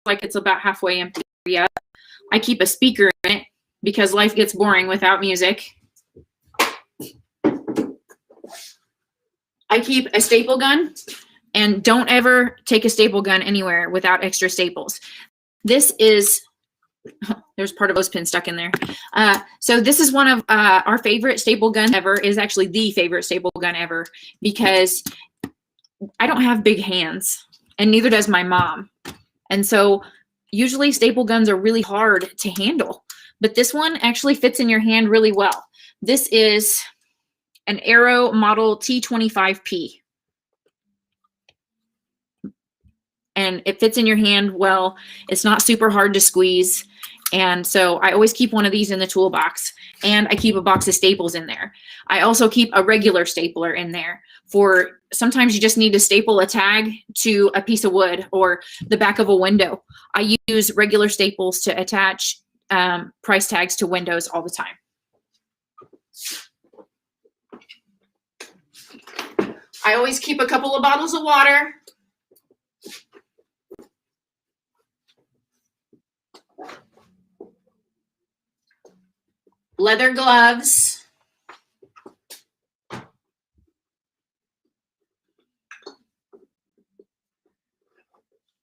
like it's about halfway empty. Yeah. I keep a speaker in it because life gets boring without music. I keep a staple gun, and don't ever take a staple gun anywhere without extra staples. This is, there's part of those pin stuck in there. So this is one of our favorite staple gun ever, is actually the favorite staple gun ever, because I don't have big hands, and neither does my mom. And so usually staple guns are really hard to handle, but this one actually fits in your hand really well. This is an Arrow model T25P. And it fits in your hand well. It's not super hard to squeeze. And so I always keep one of these in the toolbox, and I keep a box of staples in there. I also keep a regular stapler in there for sometimes you just need to staple a tag to a piece of wood or the back of a window. I use regular staples to attach price tags to windows all the time. I always keep a couple of bottles of water. Leather gloves.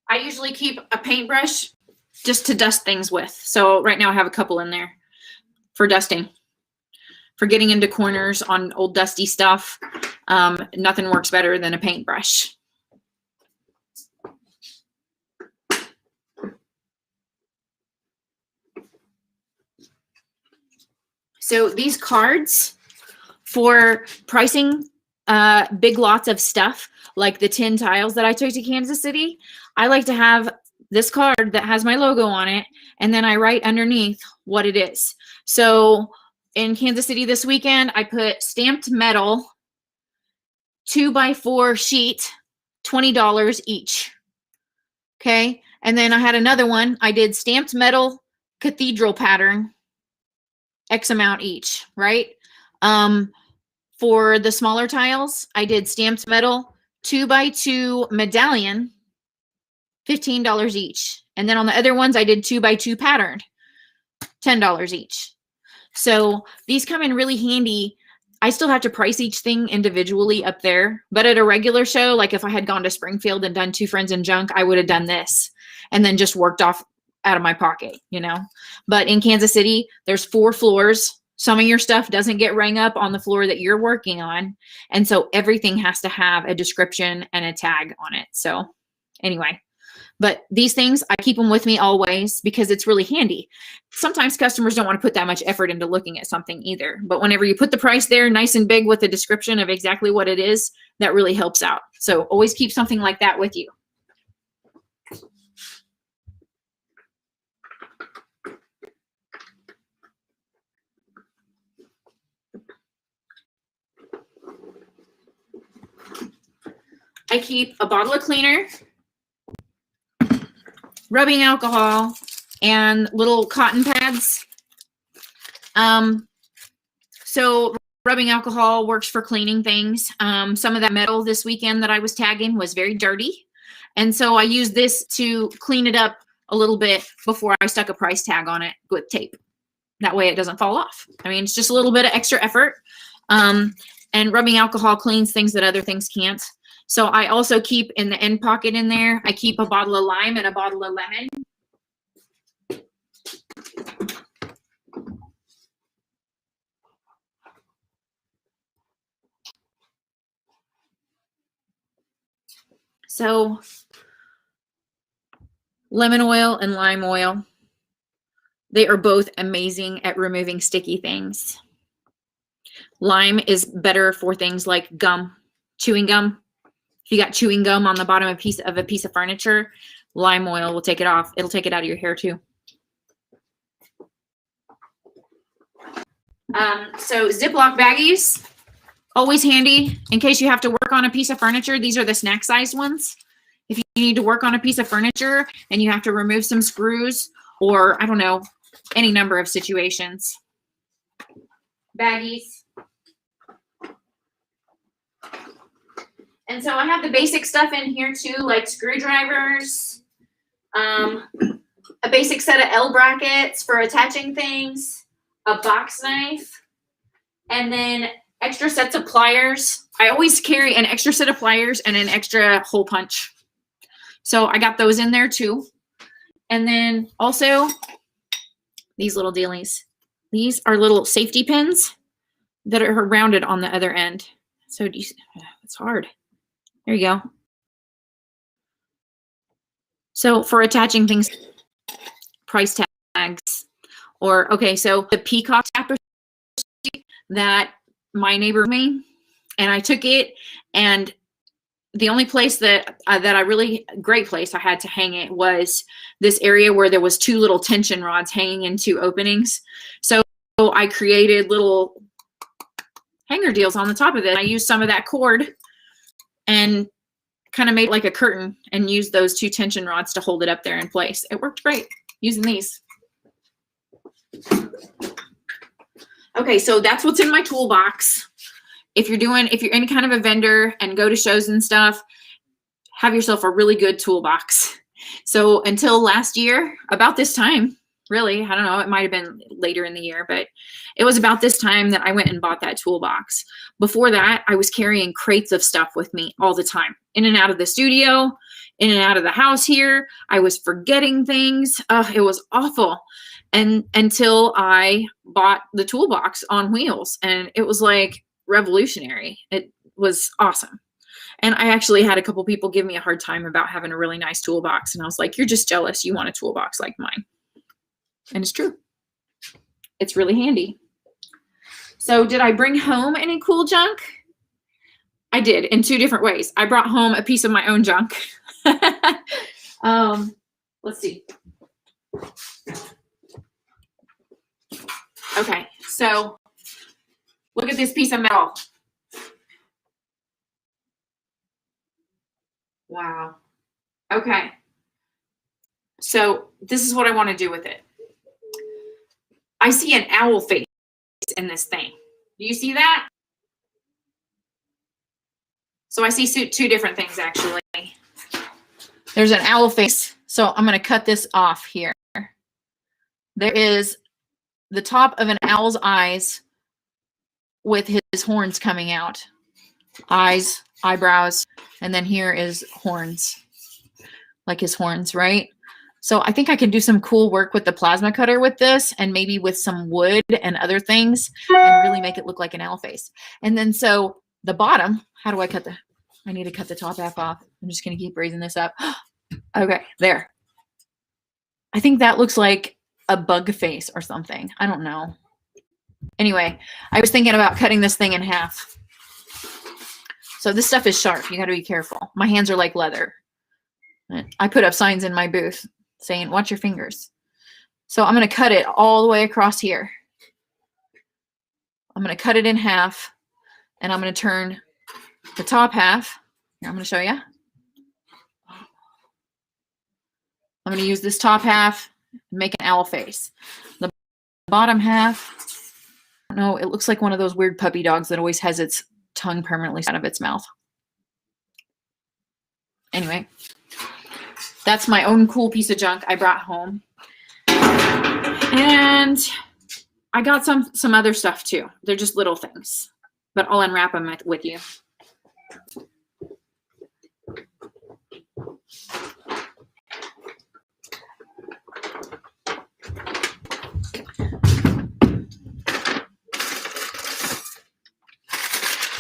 I usually keep a paintbrush just to dust things with. So right now I have a couple in there for dusting, for getting into corners on old dusty stuff. Nothing works better than a paintbrush. So these cards for pricing big lots of stuff, like the 10 tiles that I took to Kansas City, I like to have this card that has my logo on it, and then I write underneath what it is. So in Kansas City this weekend, I put stamped metal, 2x4 sheet, $20 each. Okay. And then I had another one. I did stamped metal cathedral pattern, X amount each, right? For the smaller tiles, I did stamped metal 2x2 medallion, $15 each. And then on the other ones, I did 2x2 patterned, $10 each. So these come in really handy. I still have to price each thing individually up there, but at a regular show, like if I had gone to Springfield and done Two Friends and Junk, I would have done this and then just worked off out of my pocket, you know. But in Kansas City, there's 4 floors. Some of your stuff doesn't get rang up on the floor that you're working on. And so everything has to have a description and a tag on it. So anyway, but these things, I keep them with me always because it's really handy. Sometimes customers don't want to put that much effort into looking at something either. But whenever you put the price there nice and big with a description of exactly what it is, that really helps out. So always keep something like that with you. I keep a bottle of cleaner, rubbing alcohol, and little cotton pads. So rubbing alcohol works for cleaning things. Some of that metal this weekend that I was tagging was very dirty. And so I used this to clean it up a little bit before I stuck a price tag on it with tape. That way it doesn't fall off. I mean, it's just a little bit of extra effort. And rubbing alcohol cleans things that other things can't. So I also keep in the end pocket in there, I keep a bottle of lime and a bottle of lemon. So lemon oil and lime oil, they are both amazing at removing sticky things. Lime is better for things like gum, chewing gum. If you got chewing gum on the bottom of a piece of furniture, lime oil will take it off. It'll take it out of your hair too. So Ziploc baggies, always handy in case you have to work on a piece of furniture. These are the snack size ones. If you need to work on a piece of furniture and you have to remove some screws or I don't know, any number of situations. Baggies. And so I have the basic stuff in here too, like screwdrivers, a basic set of L brackets for attaching things, a box knife, and then extra sets of pliers. I always carry an extra set of pliers and an extra hole punch. So I got those in there too. And then also these little dealies. These are little safety pins that are rounded on the other end. So it's hard. There you go. So for attaching things, price tags, or okay, so the peacock tapestry that my neighbor made, and I took it, and the only place that great place I had to hang it was this area where there was 2 little tension rods hanging in 2 openings. So I created little hanger deals on the top of it. I used some of that cord and kind of made like a curtain and used those 2 tension rods to hold it up there in place. It worked great using these. Okay, so that's what's in my toolbox. if you're any kind of a vendor and go to shows and stuff, have yourself a really good toolbox. So until last year, about this time, really, I don't know, it might have been later in the year, but it was about this time that I went and bought that toolbox. Before that, I was carrying crates of stuff with me all the time, in and out of the studio, in and out of the house here. I was forgetting things. It was awful. And until I bought the toolbox on wheels, and it was like revolutionary. It was awesome. And I actually had a couple people give me a hard time about having a really nice toolbox. And I was like, you're just jealous. You want a toolbox like mine. And it's true. It's really handy. So did I bring home any cool junk? I did, in 2 different ways. I brought home a piece of my own junk. Let's see. Okay, so look at this piece of metal. Wow. Okay. So this is what I want to do with it. I see an owl face in this thing. Do you see that? So I see 2 different things, actually. There's an owl face. So I'm going to cut this off here. There is the top of an owl's eyes with his horns coming out. Eyes, eyebrows, and then here is horns. Like his horns, right? So I think I can do some cool work with the plasma cutter with this, and maybe with some wood and other things, and really make it look like an owl face. And then so the bottom, how do I cut I need to cut the top half off. I'm just going to keep raising this up. Okay, there. I think that looks like a bug face or something. I don't know. Anyway, I was thinking about cutting this thing in half. So this stuff is sharp. You got to be careful. My hands are like leather. I put up signs in my booth saying, watch your fingers. So I'm going to cut it all the way across here. I'm going to cut it in half, and I'm going to turn the top half. Here, I'm going to show you. I'm going to use this top half and make an owl face. The bottom half, no, it looks like one of those weird puppy dogs that always has its tongue permanently out of its mouth. Anyway, that's my own cool piece of junk I brought home. And I got some other stuff too. They're just little things, but I'll unwrap them with you.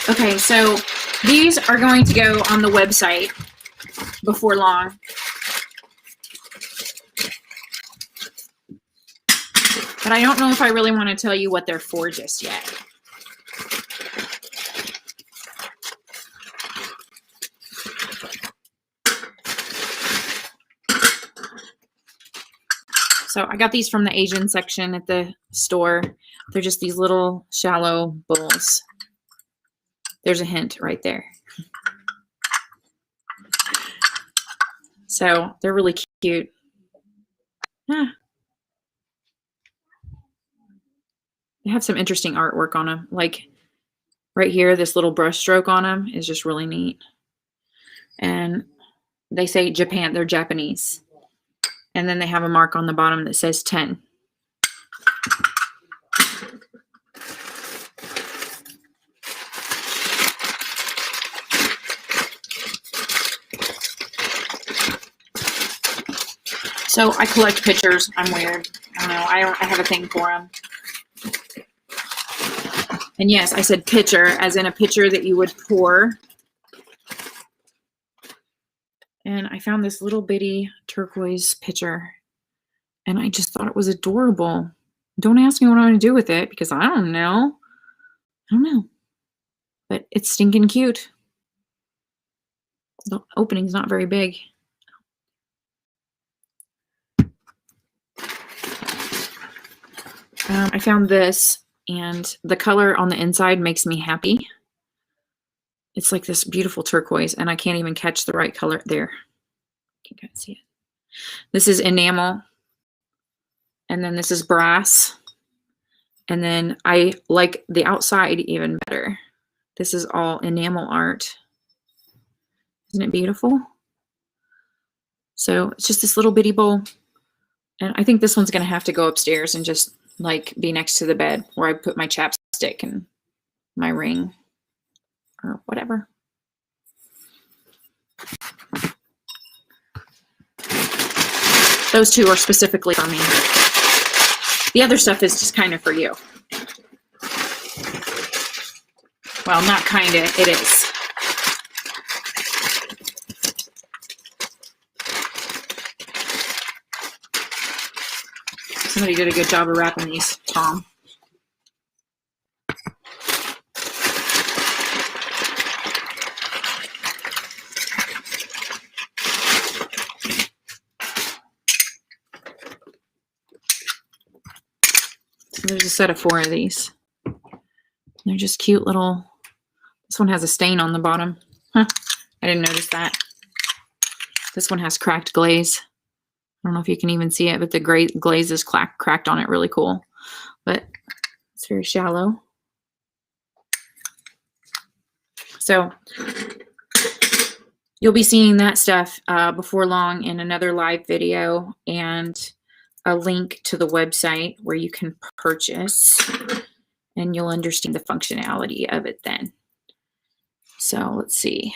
Okay, so these are going to go on the website before long. But I don't know if I really want to tell you what they're for just yet. So I got these from the Asian section at the store. They're just these little shallow bowls. There's a hint right there. So they're really cute. Ah. They have some interesting artwork on them. Like right here, this little brush stroke on them is just really neat. And they say Japan, they're Japanese. And then they have a mark on the bottom that says 10. So I collect pictures. I'm weird. I don't know. I have a thing for them. And yes, I said pitcher, as in a pitcher that you would pour. And I found this little bitty turquoise pitcher, and I just thought it was adorable. Don't ask me what I'm going to do with it, because I don't know. I don't know. But it's stinking cute. The opening's not very big. I found this, and the color on the inside makes me happy. It's like this beautiful turquoise, and I can't even catch the right color there. You can't see it. This is enamel, and then this is brass, and then I like the outside even better. This is all enamel art. Isn't it beautiful? So it's just this little bitty bowl. And I think this one's going to have to go upstairs and just like be next to the bed where I put my chapstick and my ring or whatever. Those two are specifically for me. The other stuff is just kind of for you. Well, not kind of, it is. Somebody did a good job of wrapping these, Tom. So there's a set of 4 of these. They're just cute little. This one has a stain on the bottom. Huh, I didn't notice that. This one has cracked glaze. I don't know if you can even see it, but the glaze is cracked on it. Really cool. But it's very shallow. So you'll be seeing that stuff before long in another live video and a link to the website where you can purchase, and you'll understand the functionality of it then. So let's see.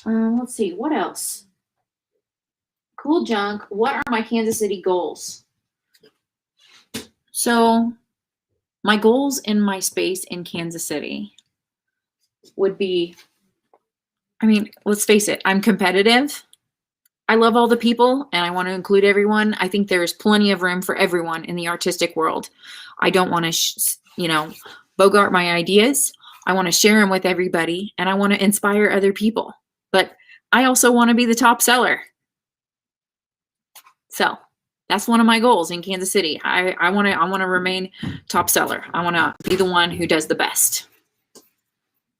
Let's see, what else? Cool junk. What are my Kansas City goals? So my goals in my space in Kansas City would be, I mean, let's face it, I'm competitive. I love all the people and I want to include everyone. I think there is plenty of room for everyone in the artistic world. I don't want to, bogart my ideas. I want to share them with everybody and I want to inspire other people. But I also want to be the top seller. So that's one of my goals in Kansas City. I want to remain top seller. I want to be the one who does the best.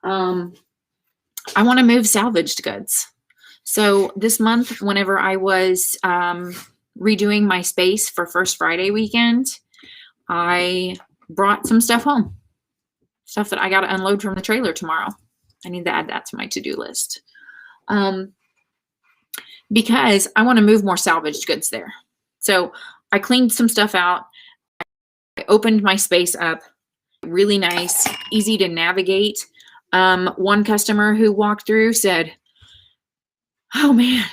I want to move salvaged goods. So this month, whenever I was redoing my space for First Friday weekend, I brought some stuff home. Stuff that I got to unload from the trailer tomorrow. I need to add that to my to-do list. Because I want to move more salvaged goods there. So I cleaned some stuff out. I opened my space up. Really nice, easy to navigate. One customer who walked through said, "Oh man,"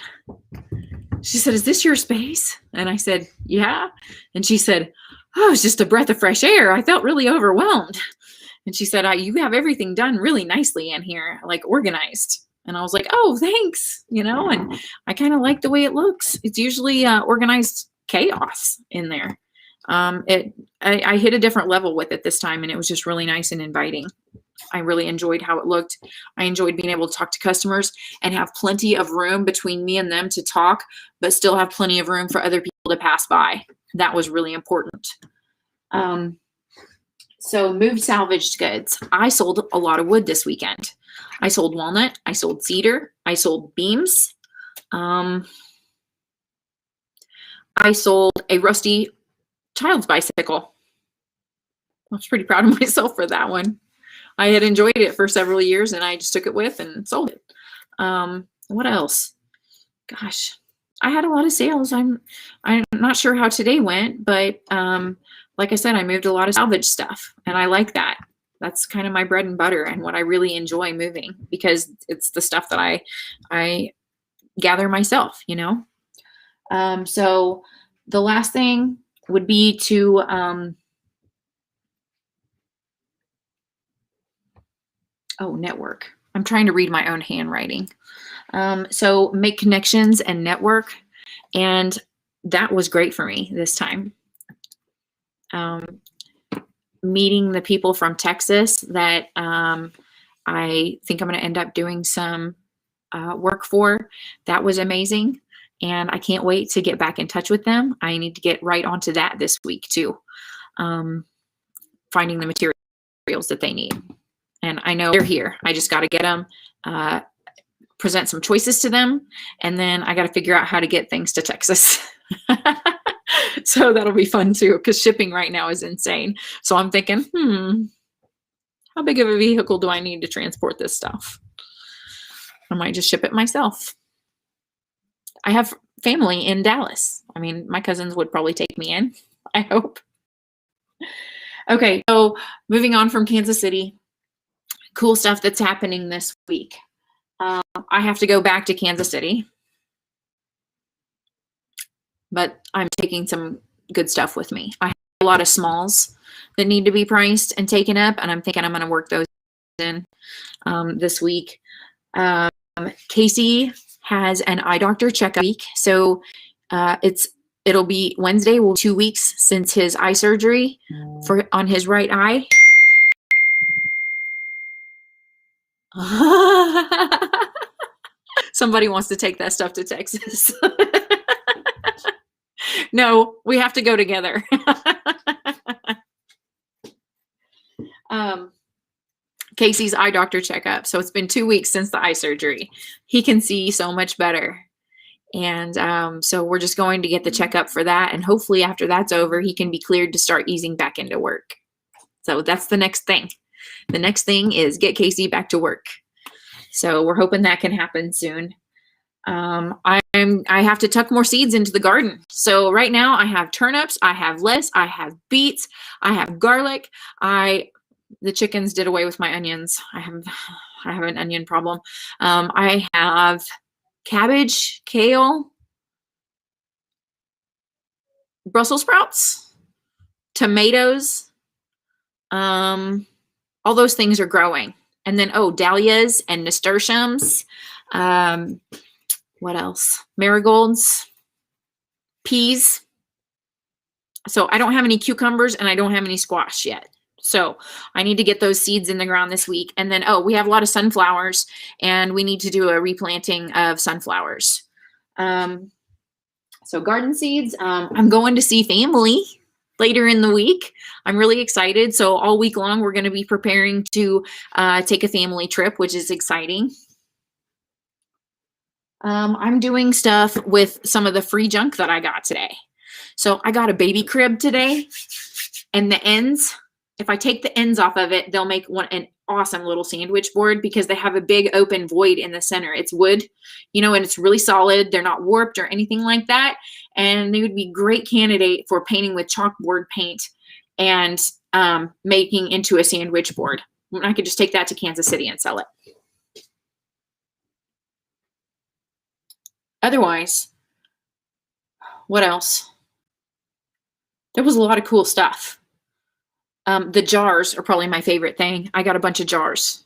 she said, "Is this your space?" And I said, "Yeah." And she said, "Oh, it's just a breath of fresh air. I felt really overwhelmed." And she said, "You have everything done really nicely in here, like organized." And I was like, "Oh, thanks." And I kind of like the way it looks. It's usually organized chaos in there. I hit a different level with it this time, and it was just really nice and inviting. I really enjoyed how it looked. I enjoyed being able to talk to customers and have plenty of room between me and them to talk, but still have plenty of room for other people to pass by. That was really important. So moved salvaged goods. I sold a lot of wood this weekend. I sold walnut. I sold cedar. I sold beams. I sold a rusty child's bicycle. I was pretty proud of myself for that one. I had enjoyed it for several years and I just took it with and sold it. What else? Gosh, I had a lot of sales. I'm not sure how today went, but like I said, I moved a lot of salvage stuff and I like that. That's kind of my bread and butter and what I really enjoy moving because it's the stuff that I gather myself, So the last thing would be to, network. I'm trying to read my own handwriting. So make connections and network. And that was great for me this time. Meeting the people from Texas that I think I'm going to end up doing some work for. That was amazing. And I can't wait to get back in touch with them. I need to get right onto that this week too. Finding the materials that they need. And I know they're here. I just got to get them, present some choices to them. And then I got to figure out how to get things to Texas. So that'll be fun too, because shipping right now is insane. So I'm thinking, how big of a vehicle do I need to transport this stuff? I might just ship it myself. I have family in Dallas. I mean, my cousins would probably take me in, I hope. Okay, so moving on from Kansas City, cool stuff that's happening this week. I have to go back to Kansas City, but I'm taking some good stuff with me. I have a lot of smalls that need to be priced and taken up, and I'm thinking I'm going to work those in this week. Casey has an eye doctor checkup week, so it'll be Wednesday. 2 weeks since his eye surgery on his right eye. Somebody wants to take that stuff to Texas. No, we have to go together. Casey's eye doctor checkup. So it's been 2 weeks since the eye surgery. He can see so much better. And so we're just going to get the checkup for that. And hopefully after that's over, he can be cleared to start easing back into work. So that's the next thing. The next thing is get Casey back to work. So we're hoping that can happen soon. I have to tuck more seeds into the garden. So right now I have turnips, I have lettuce, I have beets, I have garlic. The chickens did away with my onions. I have an onion problem. I have cabbage, kale, Brussels sprouts, tomatoes. All those things are growing. And then, dahlias and nasturtiums. What else? Marigolds, peas. So I don't have any cucumbers and I don't have any squash yet. So I need to get those seeds in the ground this week. And then, we have a lot of sunflowers and we need to do a replanting of sunflowers. So garden seeds. I'm going to see family later in the week. I'm really excited. So all week long, we're going to be preparing to take a family trip, which is exciting. I'm doing stuff with some of the free junk that I got today. So I got a baby crib today, and the ends, if I take the ends off of it, they'll make an awesome little sandwich board because they have a big open void in the center. It's wood, and it's really solid. They're not warped or anything like that. And they would be great candidate for painting with chalkboard paint and making into a sandwich board. I could just take that to Kansas City and sell it. Otherwise, what else? There was a lot of cool stuff. The jars are probably my favorite thing. I got a bunch of jars,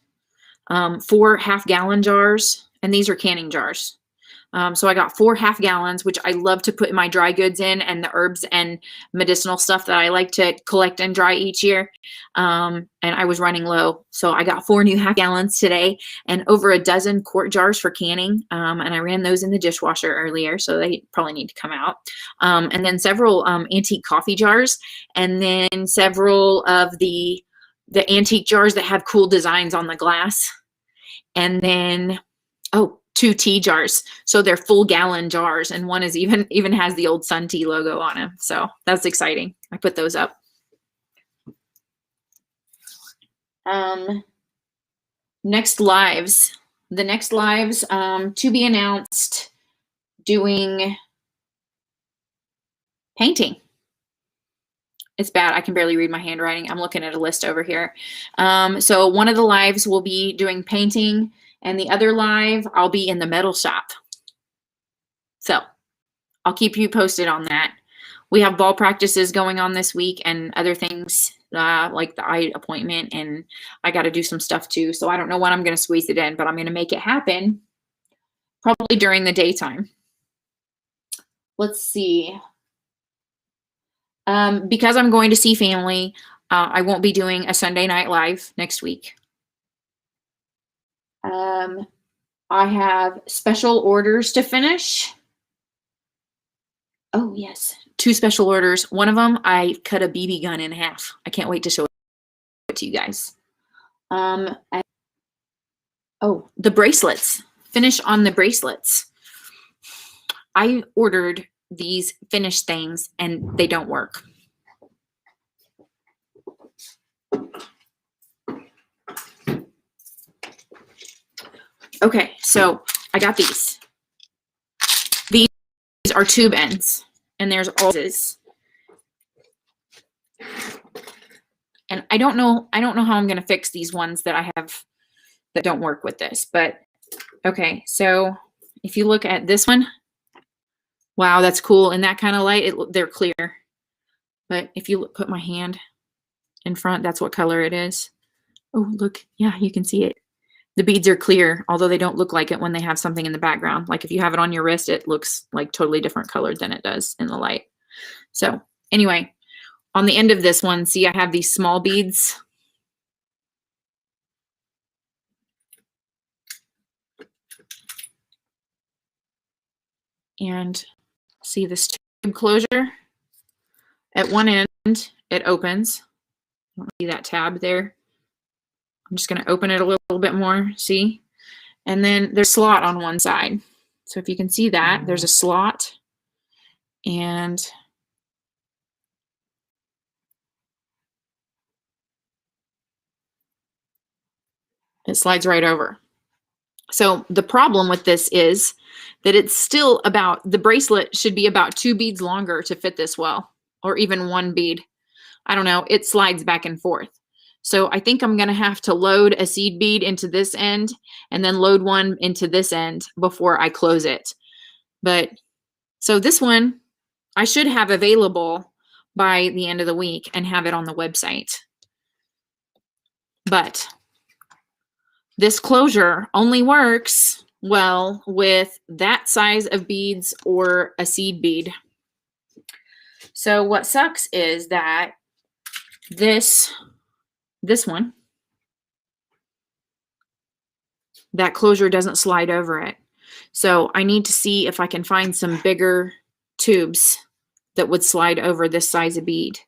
4 half-gallon jars, and these are canning jars. So I got 4 half gallons, which I love to put my dry goods in and the herbs and medicinal stuff that I like to collect and dry each year. And I was running low. So I got 4 new half gallons today and over a dozen quart jars for canning. And I ran those in the dishwasher earlier, so they probably need to come out. And then several antique coffee jars, and then several of the antique jars that have cool designs on the glass. And then, 2 tea jars. So they're full gallon jars. And one is even has the old Sun Tea logo on them. So that's exciting. I put those up. Next lives. The next lives to be announced, doing painting. It's bad. I can barely read my handwriting. I'm looking at a list over here. So one of the lives will be doing painting. And the other live, I'll be in the metal shop. So I'll keep you posted on that. We have ball practices going on this week and other things like the eye appointment. And I got to do some stuff too. So I don't know when I'm going to squeeze it in, but I'm going to make it happen probably during the daytime. Let's see. Because I'm going to see family, I won't be doing a Sunday night live next week. I have special orders to finish. Oh, yes. 2 special orders. One of them, I cut a BB gun in half. I can't wait to show it to you guys. The bracelets. Finish on the bracelets. I ordered these finished things and they don't work. Okay, so I got these. These are tube ends, and there's all this. And I don't know how I'm going to fix these ones that I have that don't work with this, but okay. So if you look at this one, wow, that's cool. In that kind of light, they're clear. But if you put my hand in front, that's what color it is. Oh, look, yeah, you can see it. The beads are clear, although they don't look like it when they have something in the background. Like if you have it on your wrist, it looks like totally different colored than it does in the light. So anyway, on the end of this one, see, I have these small beads. And see this tube closure? At one end, it opens. See that tab there? I'm just going to open it a little bit more, see? And then there's a slot on one side. So if you can see that, there's a slot. And it slides right over. So the problem with this is that it's still about, the bracelet should be about 2 beads longer to fit this well, or even 1 bead. I don't know, it slides back and forth. So I think I'm going to have to load a seed bead into this end and then load one into this end before I close it. But so this one I should have available by the end of the week and have it on the website. But this closure only works well with that size of beads or a seed bead. So what sucks is that this one, that closure doesn't slide over it. So I need to see if I can find some bigger tubes that would slide over this size of bead.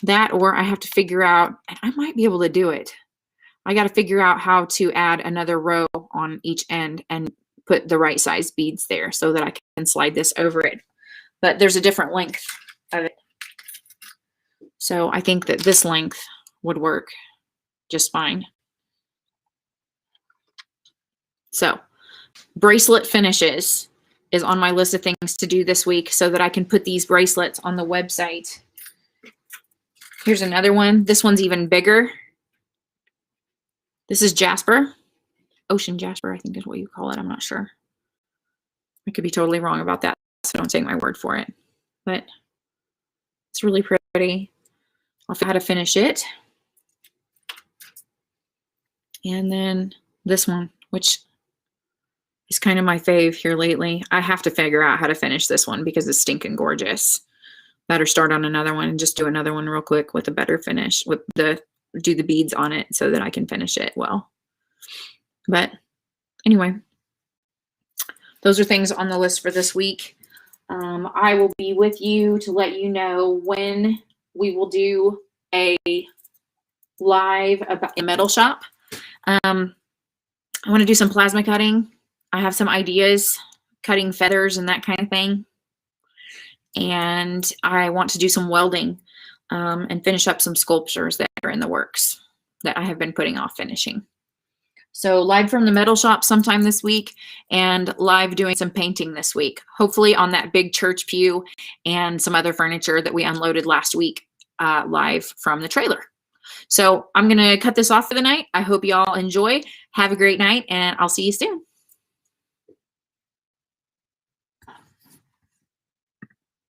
That, or I have to figure out, and I might be able to do it. I got to figure out how to add another row on each end and put the right size beads there so that I can slide this over it. But there's a different length of it. So I think that this length would work just fine. So bracelet finishes is on my list of things to do this week so that I can put these bracelets on the website. Here's another one. This one's even bigger. This is jasper. Ocean jasper, I think is what you call it. I'm not sure. I could be totally wrong about that, so don't take my word for it. But it's really pretty. I'll figure out how to finish it. And then this one, which is kind of my fave here lately. I have to figure out how to finish this one because it's stinking gorgeous. Better start on another one and just do another one real quick with a better finish, with do the beads on it so that I can finish it well. But anyway, those are things on the list for this week. I will be with you to let you know when we will do a live about a metal shop. I want to do some plasma cutting. I have some ideas, cutting feathers and that kind of thing. And I want to do some welding and finish up some sculptures that are in the works that I have been putting off finishing. So live from the metal shop sometime this week, and live doing some painting this week, hopefully on that big church pew and some other furniture that we unloaded last week live from the trailer. So I'm going to cut this off for the night. I hope y'all enjoy. Have a great night, and I'll see you soon.